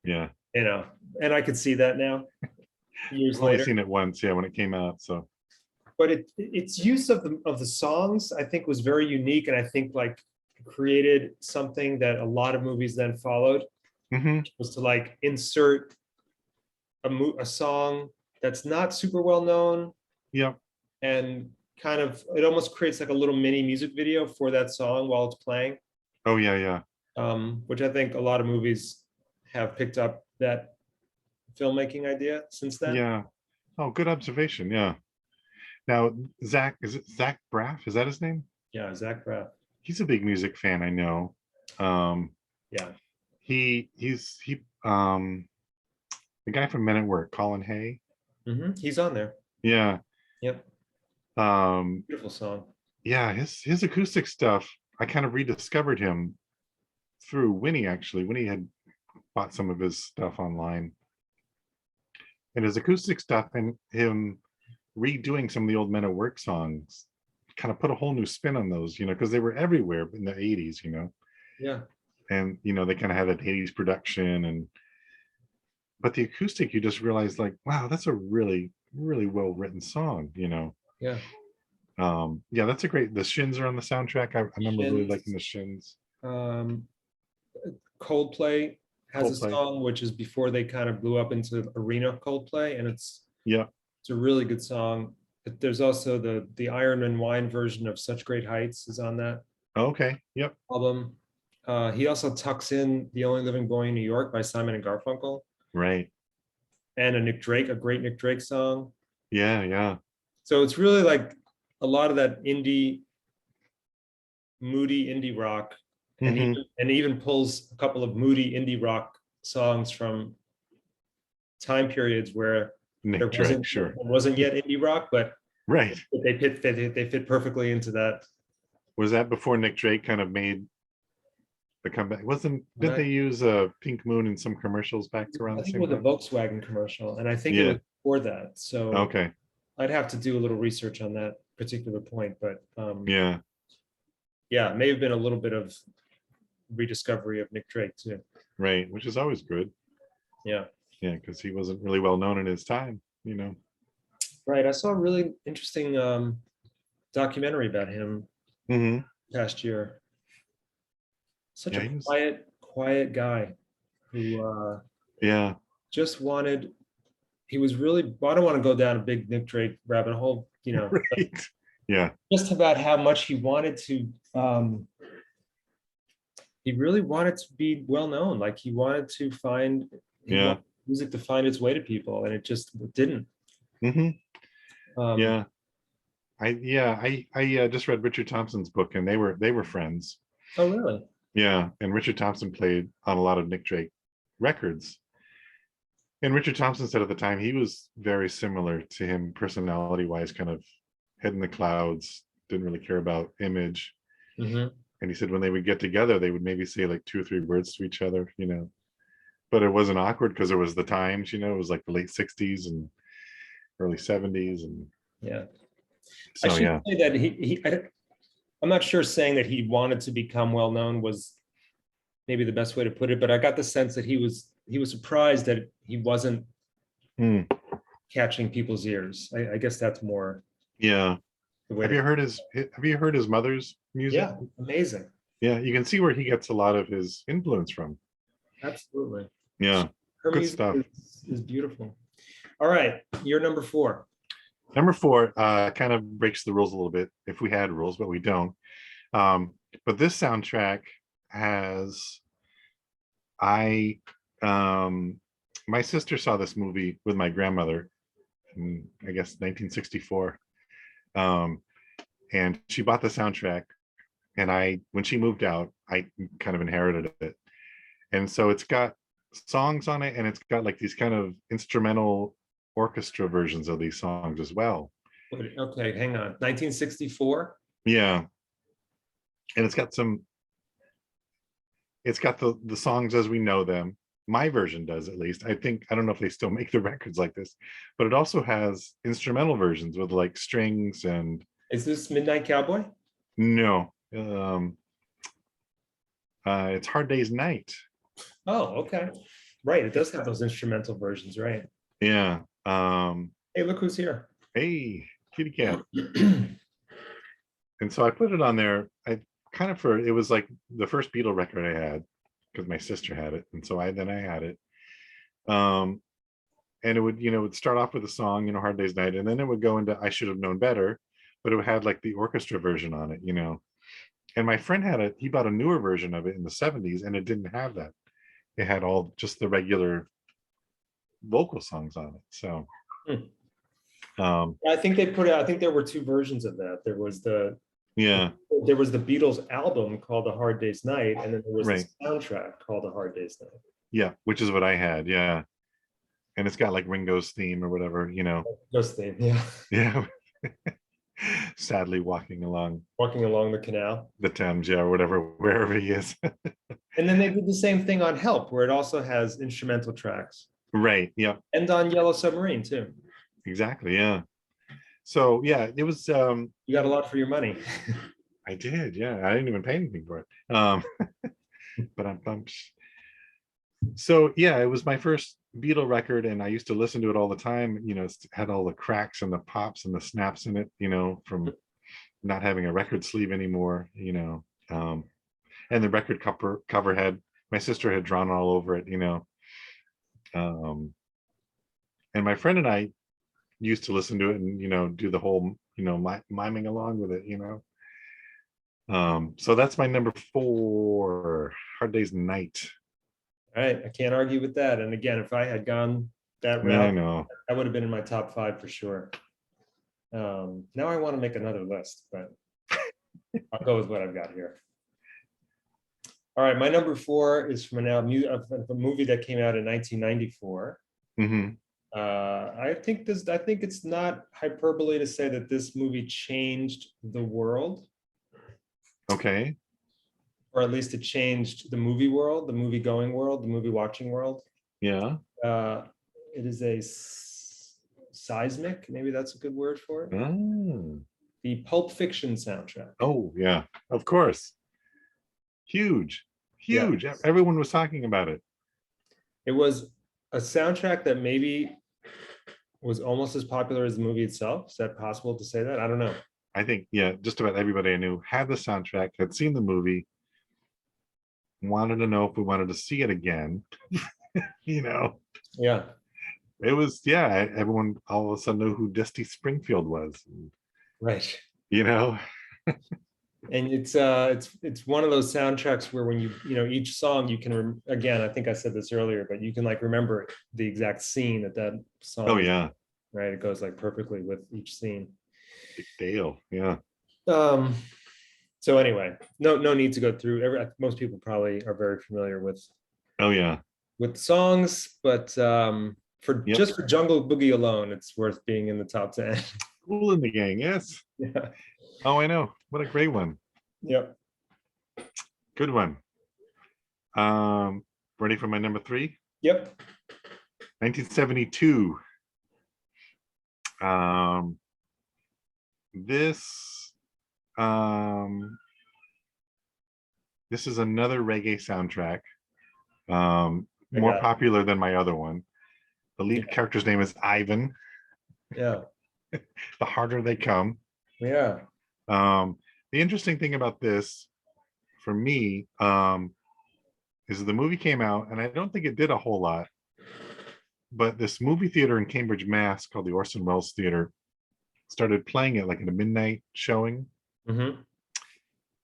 and I could see that now. Years I've only later. seen it once, when it came out. So, but its use of the songs, I think, was very unique, and I think like created something that a lot of movies then followed. Was to like insert a song that's not super well known. Yep. And kind of it almost creates like a little mini music video for that song while it's playing. Oh yeah. Which I think a lot of movies have picked up that filmmaking idea since then. Yeah. Oh, good observation. Yeah. Now, is it Zach Braff? Is that his name? Yeah, Zach Braff. He's a big music fan, I know. Yeah. He's the guy from Men at Work, Colin Hay. He's on there. Yeah. Yep. Beautiful song. Yeah, his acoustic stuff, I kind of rediscovered him through Winnie, actually. Winnie had bought some of his stuff online. And his acoustic stuff and him redoing some of the old Men at Work songs kind of put a whole new spin on those, because they were everywhere in the 80s, Yeah. And they kind of had that 80s production, but the acoustic, you just realize like, wow, that's a really, really well written song, Yeah. Yeah, that's a great. The Shins are on the soundtrack. I remember really liking the Shins. Coldplay has a song which is before they kind of blew up into arena Coldplay, and it's a really good song. But there's also the Iron and Wine version of Such Great Heights is on that. Okay. Yep. Album. He also tucks in The Only Living Boy in New York by Simon and Garfunkel. Right. And a great Nick Drake song. Yeah. So it's really like a lot of that moody indie rock, and even pulls a couple of moody indie rock songs from time periods where Nick Drake, sure, wasn't yet indie rock, but right, they fit perfectly into that. Was that before Nick Drake kind of made the comeback? Didn't they use Pink Moon in some commercials back around the same time? I think it was a Volkswagen commercial, and I think it was before that. So okay, I'd have to do a little research on that particular point, but yeah, it may have been a little bit of rediscovery of Nick Drake too. Right, which is always good. Yeah, because he wasn't really well known in his time, Right. I saw a really interesting documentary about him Hmm. past year. Such Yeah, a quiet guy who yeah, just wanted. He was really. Well, I don't want to go down a big Nick Drake rabbit hole, right. Yeah, just about how much he wanted to. He really wanted to be well known. Like he wanted to find. He yeah, wanted music to find its way to people, and it just didn't. hmm, Um, yeah. I just read Richard Thompson's book, and they were friends. oh, really? Yeah, and Richard Thompson played on a lot of Nick Drake records. And Richard Thompson said at the time he was very similar to him personality wise, kind of head in the clouds, didn't really care about image. Hmm. And he said when they would get together, they would maybe say like 2 or 3 words to each other, but it wasn't awkward because it was the times, it was like the late 60s and early 70s. And Yeah. I so, should yeah, say that I'm not sure saying that he wanted to become well known was maybe the best way to put it, but I got the sense that he was surprised that he wasn't hmm, catching people's ears. I guess that's more yeah. the way Have to. you heard his mother's music? Yeah, amazing. Yeah, you can see where he gets a lot of his influence from. Absolutely. Yeah, Her good music stuff. is beautiful. All right, you're number 4. Number 4 kind of breaks the rules a little bit if we had rules, but we don't. Um, but this soundtrack has I my sister saw this movie with my grandmother in, I guess, 1964. Um, and she bought the soundtrack, and when she moved out, I kind of inherited it. And so it's got songs on it, and it's got like these kind of instrumental orchestra versions of these songs as well. Okay, hang on. 1964. Yeah. And it's got the songs as we know them. My version does, at least. I don't know if they still make the records like this, but it also has instrumental versions with like strings and Is this Midnight Cowboy? no. It's Hard Day's Night. Oh, okay. Right, it does have those instrumental versions, right? Yeah. Hey, look who's here. Hey, kitty cat. And so I put it on there. It was like the first Beatle record I had because my sister had it. And so I had it. Um, and it would start off with a song, Hard Day's Night, and then it would go into I Should Have Known Better, but it had like the orchestra version on it. And my friend he bought a newer version of it in the 70s, and it didn't have that. It had all just the regular vocal songs on it. So I think I think there were 2 versions of that. yeah, There was the Beatles album called A Hard Day's Night, and then there was right. this soundtrack called A Hard Day's Night. Yeah, which is what I had. Yeah. And it's got like Ringo's theme or whatever. Just theme, yeah. Yeah. Sadly Walking along the canal. the Thames, yeah, or whatever, wherever he is. And then they did the same thing on Help, where it also has instrumental tracks. Right. Yeah. And on Yellow Submarine, too. Exactly. Yeah. So yeah, it was You got a lot for your money. I did, yeah. I didn't even pay anything for it. But I'm so yeah, it was my first Beatle record, and I used to listen to it all the time. It had all the cracks and the pops and the snaps in it, from not having a record sleeve anymore. And the record cover my sister had drawn all over it. And my friend and I used to listen to it and do the whole miming along with it. So that's my number 4, Hard Day's Night. All right, I can't argue with that. And again, if I had gone that Yeah, I route, know. that would have been in my top 5 for sure. Now I want to make another list, but I'll go with what I've got here. All right, my number 4 is from a movie that came out in 1994. Hmm. I think it's not hyperbole to say that this movie changed the world, Okay. or at least it changed the movie world, the movie going world, the movie watching world. Yeah. It is a seismic, maybe that's a good word for it. Oh. The Pulp Fiction soundtrack. Oh, yeah. Of course. Huge. Huge. Yeah. Everyone was talking about it. It was a soundtrack that maybe was almost as popular as the movie itself. Is that possible to say that? I don't know. I think, yeah, just about everybody I knew had the soundtrack, had seen the movie, wanted to know if we wanted to see it again. You know, Yeah, it was, yeah, everyone all of a sudden knew who Dusty Springfield was. right. You know, And it's one of those soundtracks where when each song you can again, I think I said this earlier, but you can like remember the exact scene that oh song is, yeah, right? It goes like perfectly with each scene. Dick Dale, yeah, Um, so anyway, no need to go through most people probably are very familiar oh yeah, with songs, but for yep. just for Jungle Boogie alone, it's worth being in the top 10. Cool in the Gang, yes. Yeah. Oh, I know. What a great one. Yep. Good one. Um, Ready for my number three? Yep. 1972. Um, this um this is another reggae soundtrack. I More got popular than my other one. The it. lead character's name is Ivan. Yeah. The harder they come. Yeah. The interesting thing about this for me is the movie came out, and I don't think it did a whole lot, but this movie theater in Cambridge, Mass, called the Orson Welles Theater, started playing it like in a midnight showing, Hmm.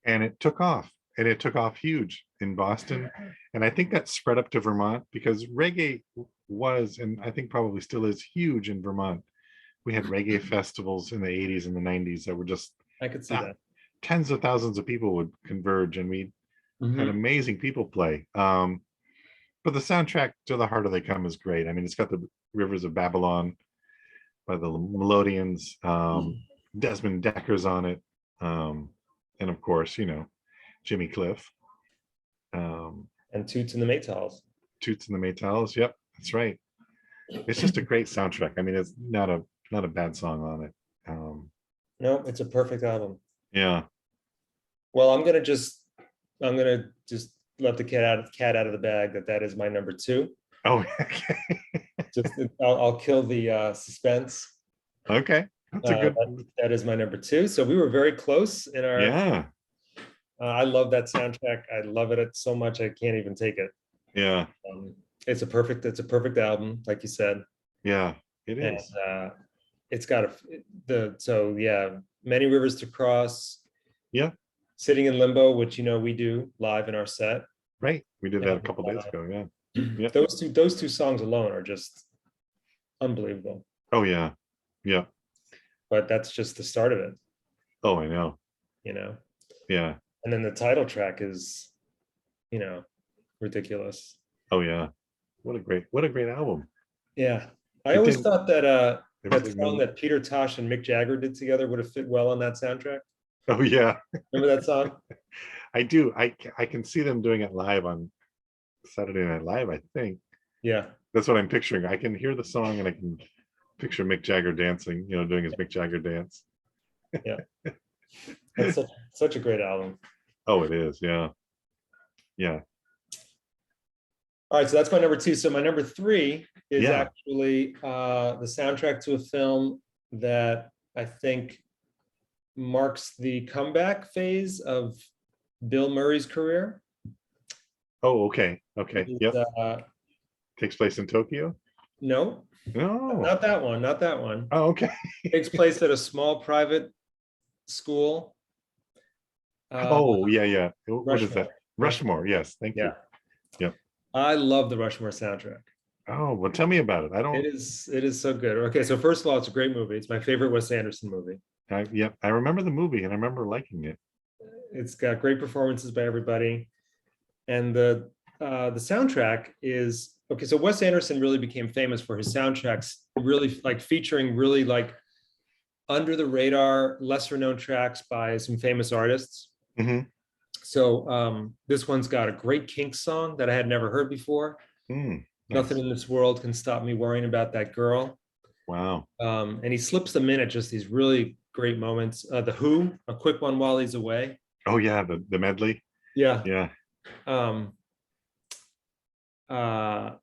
and it took off. And it took off huge in Boston. And I think that spread up to Vermont because reggae was, and I think probably still is, huge in Vermont. We had reggae festivals in the 80s and the 90s that were just I could see uh, that. tens of thousands of people would converge, and we had Hmm. amazing people play. But the soundtrack to The Harder They Come is great. I mean, it's got the Rivers of Babylon by the Melodians. Desmond Decker's on it. And of course, Jimmy Cliff. Um, And Toots and the Maytals. Toots and the Maytals. Yep, that's right. It's just a great soundtrack. I mean, it's not a bad song on it. No, it's a perfect album. Yeah. Well, I'm gonna just let the cat out of the bag that is my number two. Oh, okay. Just I'll kill the suspense. Okay. That's a good. That is my number two. So we were very close in our. Yeah. I love that soundtrack. I love it so much I can't even take it. Yeah. Um, it's a perfect album, like you said, Yeah. It and is. it's got so yeah, many rivers to cross. Yeah. Sitting in limbo, which we do live in our set. Right. We did that a And, couple days ago. Yeah. Yep. those two songs alone are just unbelievable. Oh yeah. Yeah. But that's just the start of it, Oh, I know. you know. Yeah. And then the title track is, you know, ridiculous. Oh yeah. What a great album. Yeah. I It always didn't thought there was that like song no. that Peter Tosh and Mick Jagger did together would have fit well on that soundtrack. Oh yeah. Remember that song? I do. I can see them doing it live on Saturday Night Live, I think. Yeah. That's what I'm picturing. I can hear the song and I can picture Mick Jagger dancing, doing his Mick Jagger dance. Yeah. That's such a great album. Oh, it is. Yeah. Yeah. All right, so that's my number two. So my number three is Yeah. actually the soundtrack to a film that I think marks the comeback phase of Bill Murray's career. Oh, okay. Okay. It's, Yep. Takes place in Tokyo. no, No. not that one. Not that one. Oh, okay. Takes place at a small private school. Oh, yeah, yeah. What is that? Rushmore. Rushmore. Yes. Thank Yeah, you. Yep. I love the Rushmore soundtrack. Oh, well, tell me about it. I It don't. is so good. Okay, so first of all, it's a great movie. It's my favorite Wes Anderson movie. Yep. I remember the movie and I remember liking it. It's got great performances by everybody, and the soundtrack is okay. So Wes Anderson really became famous for his soundtracks, really like featuring really like under the radar, lesser known tracks by some famous artists. Hmm. So this one's got a great Kinks song that I had never heard before. Mm, Nothing nice. in this world can stop me worrying about that girl. Wow. And he slips them in at just these really great moments. The Who, a quick one while he's away. Oh yeah, the medley. Yeah. Yeah. Um, the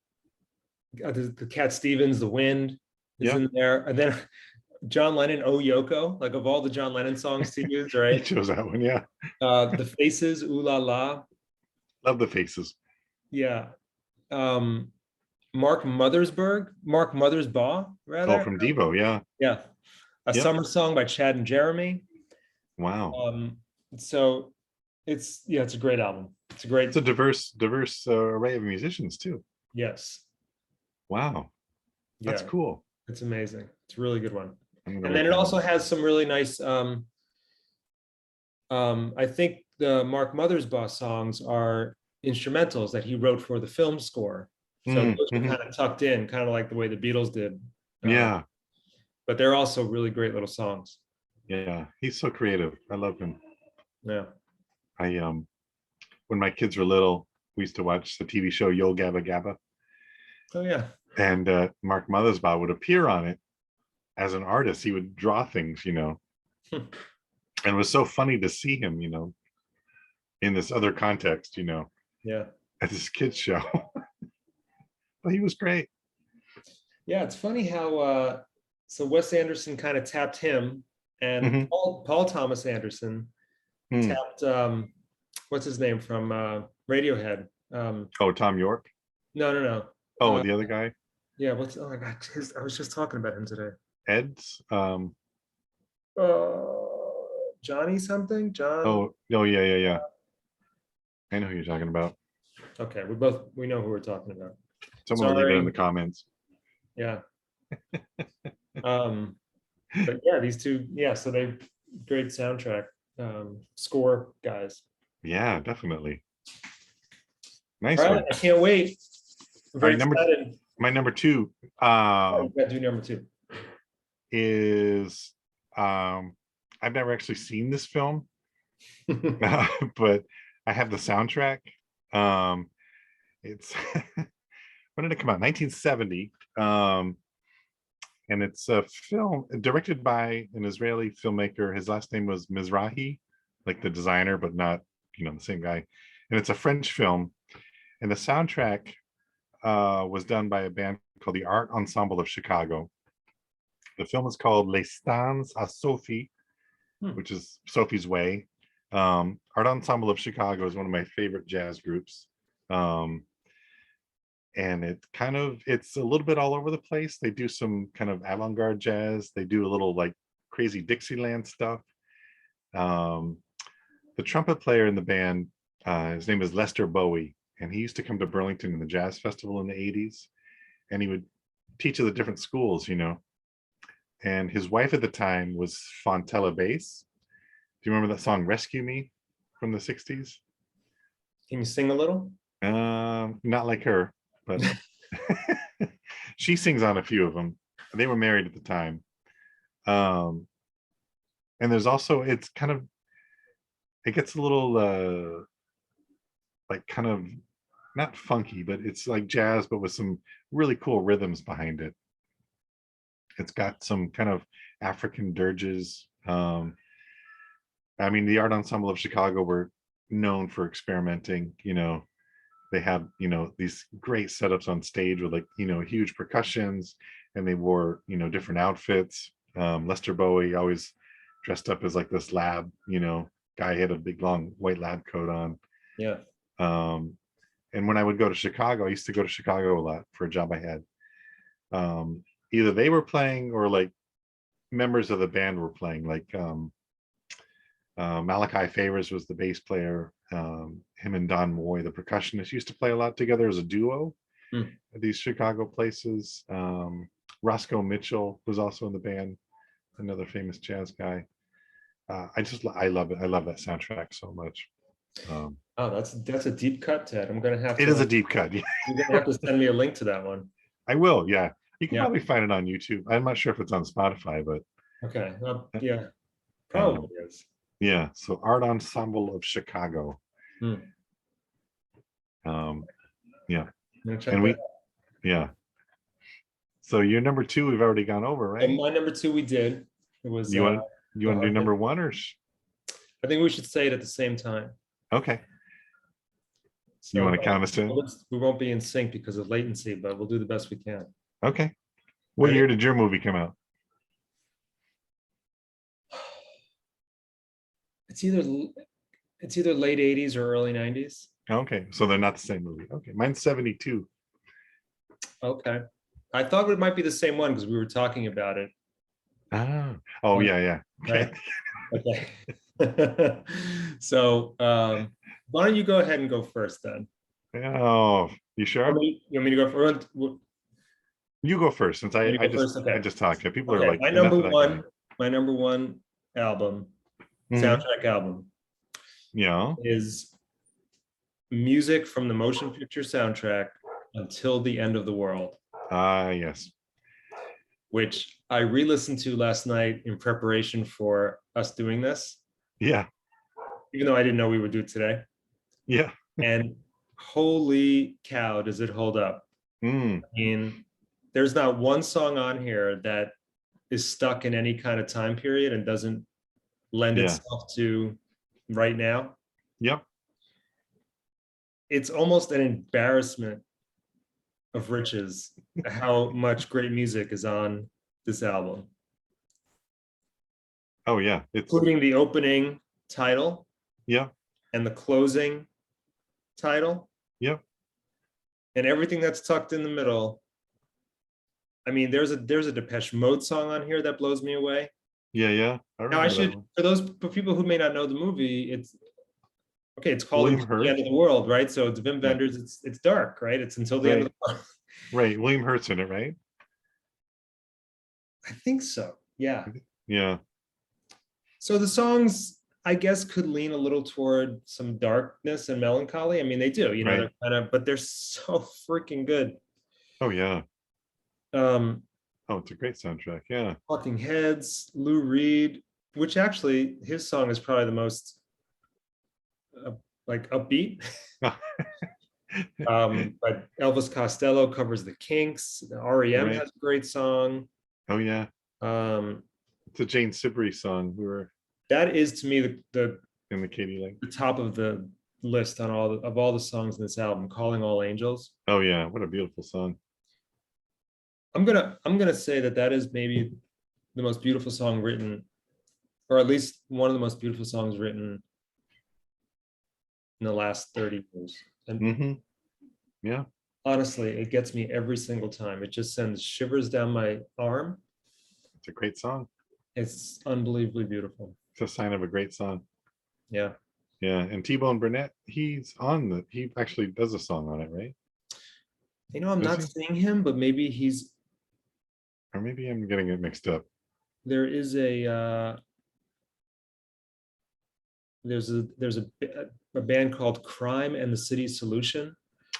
Cat Stevens, The Wind is Yep. in there. And then John Lennon, "Oh Yoko," like of all the John Lennon songs to use, He right? chose that one. Yeah. The Faces, "Ooh La La," Love the Faces. yeah. Um, Mark Mothersbaugh, Oh, rather, from Devo. Yeah. yeah. A Yep. Summer Song by Chad and Jeremy. Wow. So it's a great album. It's a great, It's a diverse array of musicians too. yes, Wow. That's yeah, cool. it's amazing. It's a really good one. I'm gonna And then write it that also one. has some really nice, I think the Mark Mothersbaugh songs are instrumentals that he wrote for the film score. So those are Mhm. kind of tucked in, kind of like the way the Beatles did. Uh, Yeah. but they're also really great little songs. Yeah. He's so creative. I love him. Yeah. I when my kids were little, we used to watch the TV show Yo Gabba Gabba, Oh yeah. and Mark Mothersbaugh would appear on it as an artist. He would draw things, and it was so funny to see him, in this other context, Yeah. at this kids show. But he was great. Yeah. It's funny how so Wes Anderson kind of tapped him, and Hmm. Paul Thomas Anderson Hmm. tapped what's his name from Radiohead. Oh, Tom York. No, no, no. Oh, the other guy, Yeah, oh my God, I was just talking about him today. Ed's. Johnny something? John. Oh, oh, yeah, yeah, yeah. I know who you're talking about. Okay, we know who we're talking about. Someone will leave it in the Sorry. comments. Yeah. But yeah, these two, yeah, so they great soundtrack score guys. Yeah, definitely. All Nice right, one. I can't wait. I'm All very right, excited. my number two Oh, we gotta do number two. is I've never actually seen this film, but I have the soundtrack. It's when did it come out? 1970. And it's a film directed by an Israeli filmmaker. His last name was Mizrahi, like the designer, but not, the same guy. And it's a French film. And the soundtrack was done by a band called the Art Ensemble of Chicago. The film is called Les Stans à Sophie, which is Sophie's Way. Art Ensemble of Chicago is one of my favorite jazz groups. And it's a little bit all over the place. They do some kind of avant-garde jazz. They do a little like crazy Dixieland stuff. The trumpet player in the band, his name is Lester Bowie, and he used to come to Burlington in the Jazz Festival in the 80s, and he would teach at the different schools, And his wife at the time was Fontella Bass. Do you remember that song "Rescue Me" from the 60s? Can you sing a little? Not like her, but she sings on a few of them. They were married at the time. And there's also, it gets a little like kind of not funky, but it's like jazz, but with some really cool rhythms behind it. It's got some kind of African dirges. I mean, the Art Ensemble of Chicago were known for experimenting. They had, these great setups on stage with like, huge percussions, and they wore, different outfits. Lester Bowie always dressed up as like this lab, guy. He had a big long white lab coat on. Yeah. And when I would go to Chicago, I used to go to Chicago a lot for a job I had. Either they were playing or like members of the band were playing, like Malachi Favors was the bass player. Him and Don Moy, the percussionist, used to play a lot together as a duo at these Chicago places. Roscoe Mitchell was also in the band, another famous jazz guy. I love it. I love that soundtrack so much. Oh, that's a deep cut, Ted. It is a deep cut. You're gonna have to send me a link to that one. I will. Yeah, you can Yeah. probably find it on YouTube. I'm not sure if it's on Spotify, but Okay. Yeah, probably is. yeah. So Art Ensemble of Chicago. Yeah, Check and that out. yeah. So your number two, we've already gone over, right? And my number two, we did. It was. You want to do number one, or? I think we should say it at the same time. Okay. So, you want to count us in? We won't be in sync because of latency, but we'll do the best we can. Okay. What Ready? year did your movie come out? It's either late 80s or early 90s. Okay, so they're not the same movie. Okay, mine's 72. Okay. I thought it might be the same one because we were talking about it. Ah, oh yeah, yeah. Right. Okay. So why don't you go ahead and go first then? Oh, you sure? You want me to go first? You go first since I You I go just first? I Okay. just talked. Yeah, people are Okay. like enough of that guy. My number one album, Mhm. soundtrack album, Yeah. is music from the motion picture soundtrack Until the End of the World, Ah, yes. which I re-listened to last night in preparation for us doing this, Yeah. even though I didn't know we would do it today. Yeah. And holy cow, does it hold up? Mm. I mean, there's not one song on here that is stuck in any kind of time period and doesn't lend Yeah. itself to right now. Yep. It's almost an embarrassment of riches how much great music is on this album, Oh yeah. It's including the opening title yeah. and the closing title Yep. and everything that's tucked in the middle. I mean, there's a Depeche Mode song on here that blows me away. Yeah. Yeah. I Now, I remember that should, one. for people who may not know the movie, it's called William Until the Hurt. End of the World, right? So it's Wim Yeah. Wenders. It's dark, right? It's until the end of Right. the world. Right. William Hurt's in it, right? I think so. Yeah. Yeah. So the songs, I guess, could lean a little toward some darkness and melancholy. I mean, they do, Right. they're kind of, but they're so freaking good. Oh yeah. Um, Oh, it's a great soundtrack. Yeah. Talking Heads, Lou Reed, which actually his song is probably the most uh, like upbeat. But Elvis Costello covers the Kinks. The REM Right. has a great song. Oh yeah. Um, It's a Jane Siberry song. We were that is to me in the Katie Lake. the top of the list on all the songs in this album. Calling All Angels. Oh yeah. What a beautiful song. I'm gonna say that is maybe the most beautiful song written, or at least one of the most beautiful songs written in the last 30 years. And Mm-hmm. Yeah. honestly, it gets me every single time. It just sends shivers down my arm. It's a great song. It's unbelievably beautiful. It's a sign of a great song. Yeah. Yeah. And T-Bone Burnett, he actually does a song on it, right? I'm Does not he? seeing him, but maybe Or maybe I'm getting it mixed up. there is a band called Crime and the City Solution.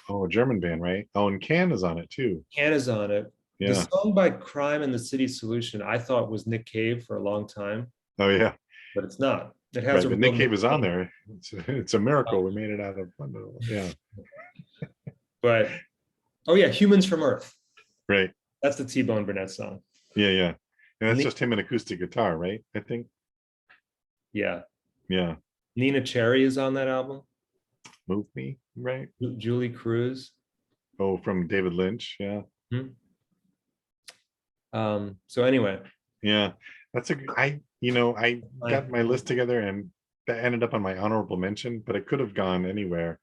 Oh, a German band, right? Oh, and Can is on it too. Can is on it. The Yeah. song by Crime and the City Solution, I thought was Nick Cave for a long time, Oh yeah. but it's not. It has Right. a But real Nick Cave is on Cave. there. It's a miracle we made it out of yeah. But oh yeah, Humans from Earth. Right. That's the T-Bone Burnett song. Yeah, yeah. And that's Ni- just him and acoustic guitar, right? I think. Yeah. Yeah. Nina Cherry is on that album. Move Me, right? Julie Cruz. Oh, from David Lynch. Yeah. So anyway, Yeah. That's I got my list together and that ended up on my honorable mention, but it could have gone anywhere.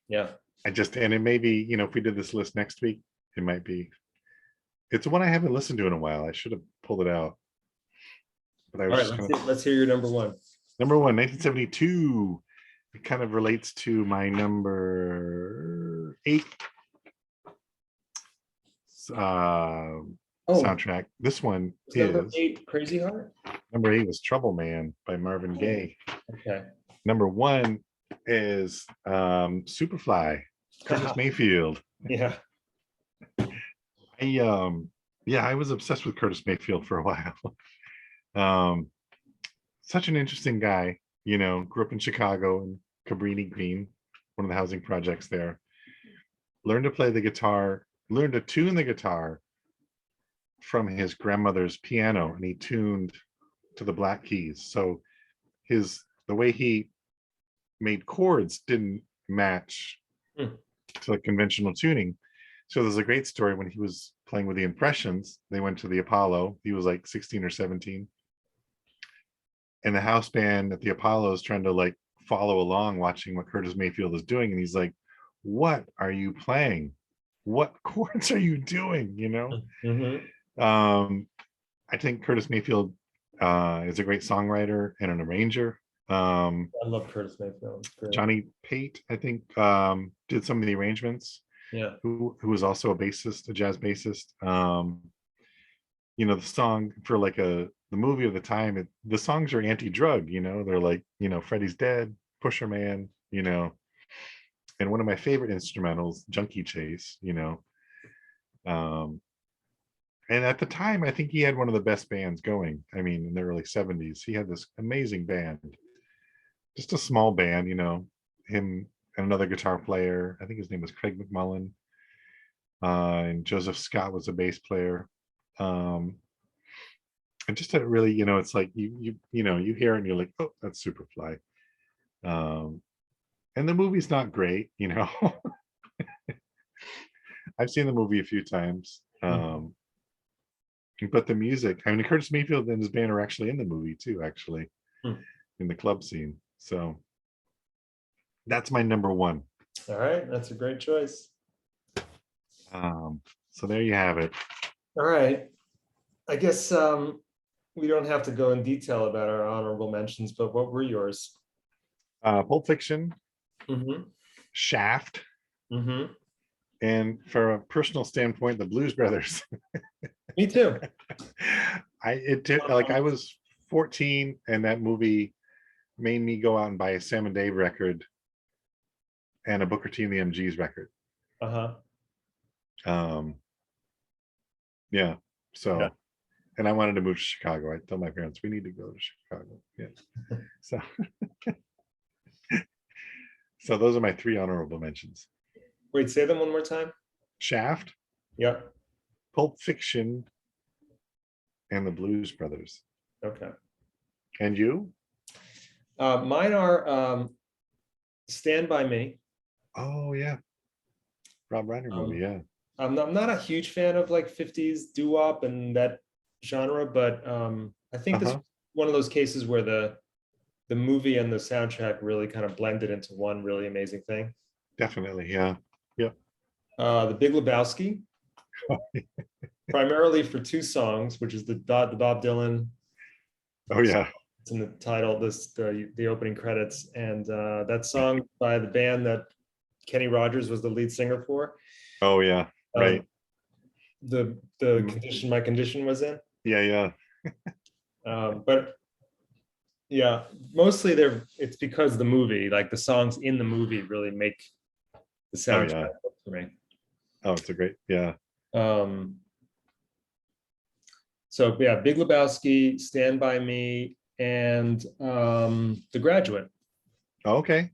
yeah. And it may be, if we did this list next week, it might be. It's one I haven't listened to in a while. I should have pulled it out. But I All was right, let's hear your number one. Number one, 1972. It kind of relates to my number 8 soundtrack. This one is number 8, Crazy Heart. Number 8 was Trouble Man by Marvin Gaye. Okay. Number 1 is Superfly, Curtis Mayfield. Yeah. I was obsessed with Curtis Mayfield for a while. Such an interesting guy, grew up in Chicago and Cabrini Green, one of the housing projects there. Learned to play the guitar, learned to tune the guitar from his grandmother's piano, and he tuned to the black keys. So the way he made chords didn't match to the conventional tuning. So there's a great story when he was playing with the Impressions. They went to the Apollo. He was like 16 or 17. and the house band at the Apollo is trying to like follow along, watching what Curtis Mayfield is doing, and he's like, "What are you playing? What chords are you doing?" You know. Mhm. I think Curtis Mayfield is a great songwriter and an arranger. I love Curtis Mayfield. It's great. Johnny Pate, I think, did some of the arrangements. Yeah. Who was also a bassist, a jazz bassist. You know, the song for like the movie of the time, the songs are anti-drug, you know, they're like, you know, Freddie's Dead, Pusher Man, you know, and one of my favorite instrumentals, Junkie Chase, you know. And at the time, I think he had one of the best bands going. I mean, in the early 70s, he had this amazing band, just a small band, you know, him and another guitar player. I think his name was Craig McMullen. And Joseph Scott was a bass player. And just a really, you know, it's like you know, you hear it and you're like, oh, that's Superfly. And the movie's not great, you know. I've seen the movie a few times. But the music, I mean, Curtis Mayfield and his band are actually in the movie too, actually, Hmm. in the club scene. So that's my number one. All right, that's a great choice. So there you have it. All right. I guess we don't have to go in detail about our honorable mentions, but what were yours? Pulp Fiction, Mm-hmm. Shaft, Mm-hmm. and for a personal standpoint, the Blues Brothers. Me too. I was 14 and that movie made me go out and buy a Sam and Dave record and a Booker T and the MGs record. Uh-huh. Yeah. So, Yeah. and I wanted to move to Chicago. I told my parents we need to go to Chicago. Yeah. So, so those are my three honorable mentions. Wait, say them one more time. Shaft, Yeah. Pulp Fiction, and the Blues Brothers. Okay. And you? Mine are Stand By Me. Oh yeah, Rob Reiner movie. Yeah. I'm not a huge fan of like 50s doo-wop and that genre, but I think this is one of those cases where the movie and the soundtrack really kind of blended into one really amazing thing. Definitely. Yeah. Yep. The Big Lebowski, primarily for two songs, which is the Bob Dylan. Oh yeah. It's in the title, the opening credits, and that song by the band that Kenny Rogers was the lead singer for. Oh yeah. Right. The condition my condition was in. Yeah. But yeah, mostly it's because the movie, like the songs in the movie really make the soundtrack for me. Oh, it's a great, yeah. So yeah, Big Lebowski, Stand By Me, and The Graduate. Okay.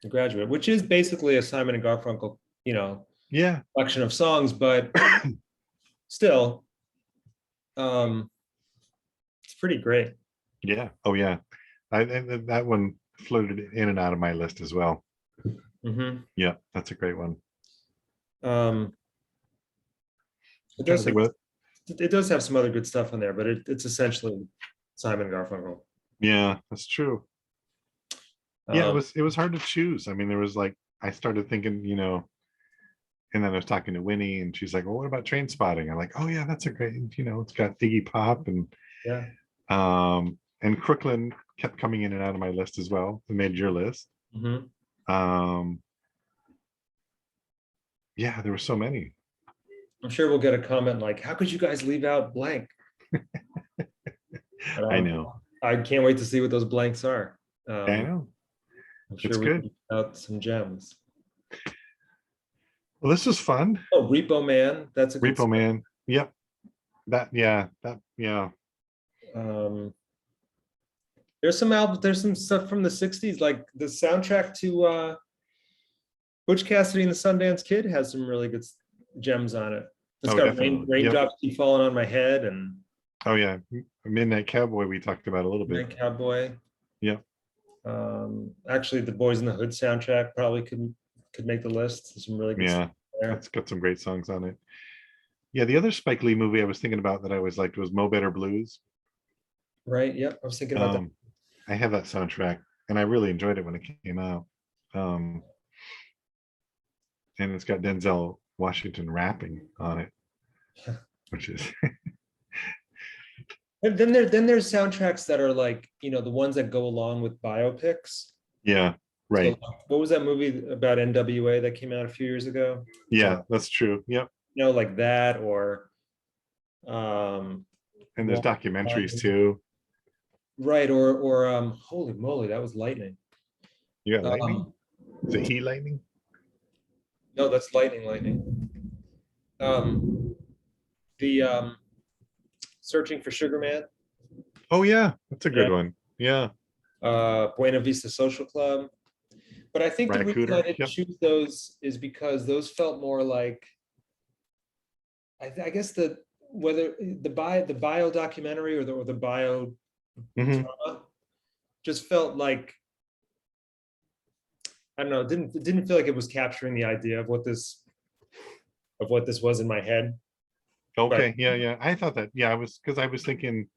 The Graduate, which is basically a Simon and Garfunkel, you know, yeah, collection of songs, but still, it's pretty great. Yeah. Oh yeah. That one floated in and out of my list as well. Mm-hmm. Yeah, that's a great one. It does have some other good stuff on there, but it's essentially Simon Garfunkel. Yeah, that's true. Yeah, it was hard to choose. I mean, there was like, I started thinking, you know, and then I was talking to Winnie and she's like, well, what about Train Spotting? I'm like, oh yeah, that's a great, you know, it's got Iggy Pop and yeah. And Crooklyn kept coming in and out of my list as well. It made your list. Mm-hmm. Yeah, there were so many. I'm sure we'll get a comment like, how could you guys leave out blank? I know. I can't wait to see what those blanks are. I know. I'm sure we can out some gems. Well, this was fun. Oh, Repo Man. That's a good Repo Man. Yep. Yeah. There's some stuff from the 60s, like the soundtrack to Butch Cassidy and the Sundance Kid has some really good gems on it. It's got raindrops keep falling on my head, and oh yeah, Midnight Cowboy we talked about a little bit. Midnight Cowboy. Yep. Actually, the Boys in the Hood soundtrack probably could make the list. There's some really good stuff there. It's got some great songs on it. Yeah, the other Spike Lee movie I was thinking about that I always liked was Mo Better Blues. Right. Yep. I was thinking about that. I have that soundtrack, and I really enjoyed it when it came out. Um, and it's got Denzel Washington rapping on it, which is And then there's soundtracks that are like, the ones that go along with biopics. yeah, So right. what was that movie about NWA that came out a few years ago? Yeah, that's true. Yep. Like that, or um And there's Walk documentaries Behind- too. right, or holy moly, that was lightning. You got lightning? Um Is it heat lightning? no, that's lightning. Um the Searching for Sugar Man, Oh yeah, that's a good yeah, one. Yeah. Buena Vista Social Club. But I think the reason I Raccoon. didn't Yep. choose those is because those felt more like, I guess whether the bio documentary or the bio Hmm. drama just felt like, I don't know, it didn't feel like it was capturing the idea of what this was in my head. But Okay. Yeah, yeah. I thought that. Yeah, I was because I was thinking.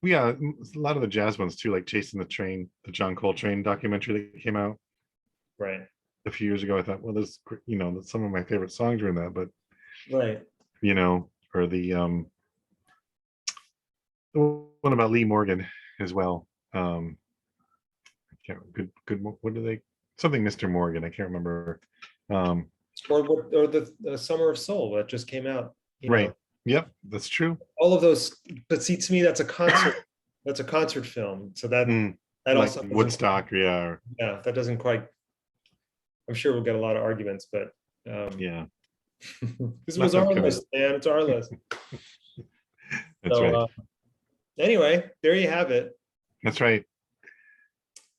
Yeah, a lot of the jazz ones too, like Chasing the Train, the John Coltrane documentary that came out right, a few years ago. I thought, well, some of my favorite songs are in that, but right. or the one about Lee Morgan as well. I can't good. What do they? Something Mr. Morgan. I can't remember. Um, Or the Summer of Soul that just came out. right. Yep, that's true. All of those. But see, to me, that's a concert. That's a concert film. So Mm, that like also doesn't. Woodstock. Yeah. Yeah, that doesn't quite. I'm sure we'll get a lot of arguments, but Yeah. this was our Nothing's gonna. list, man. It's our list. That's So right. anyway, there you have it. That's right.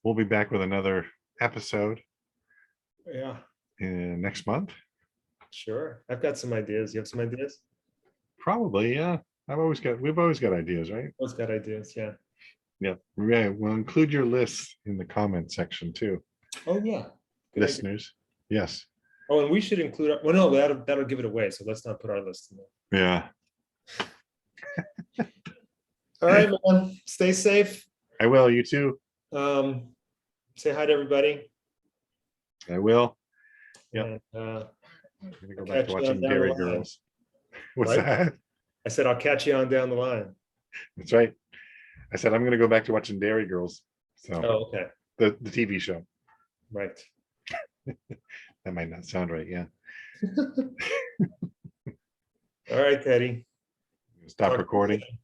We'll be back with another episode Yeah, next month. sure. I've got some ideas. You have some ideas? Probably, yeah. We've always got ideas, right? Both got ideas. Yeah. Yeah. Right. We'll include your lists in the comment section too, Oh yeah. Good idea. listeners. Yes. Oh, and we should include. Well, no, that'll give it away. So let's not put our list in there. Yeah. All right, man. Stay safe. I will. You too. Um, say hi to everybody. I will. Yep. And I'm gonna go back catch to you on watching down the Dairy line. Girls. What's Right? that? I said I'll catch you on down the line. That's right. I said I'm gonna go back to watching Dairy Girls. So Oh, okay. the TV show. Right. That might not sound right. Yeah. All right, Teddy. Stop Talk to you recording. soon.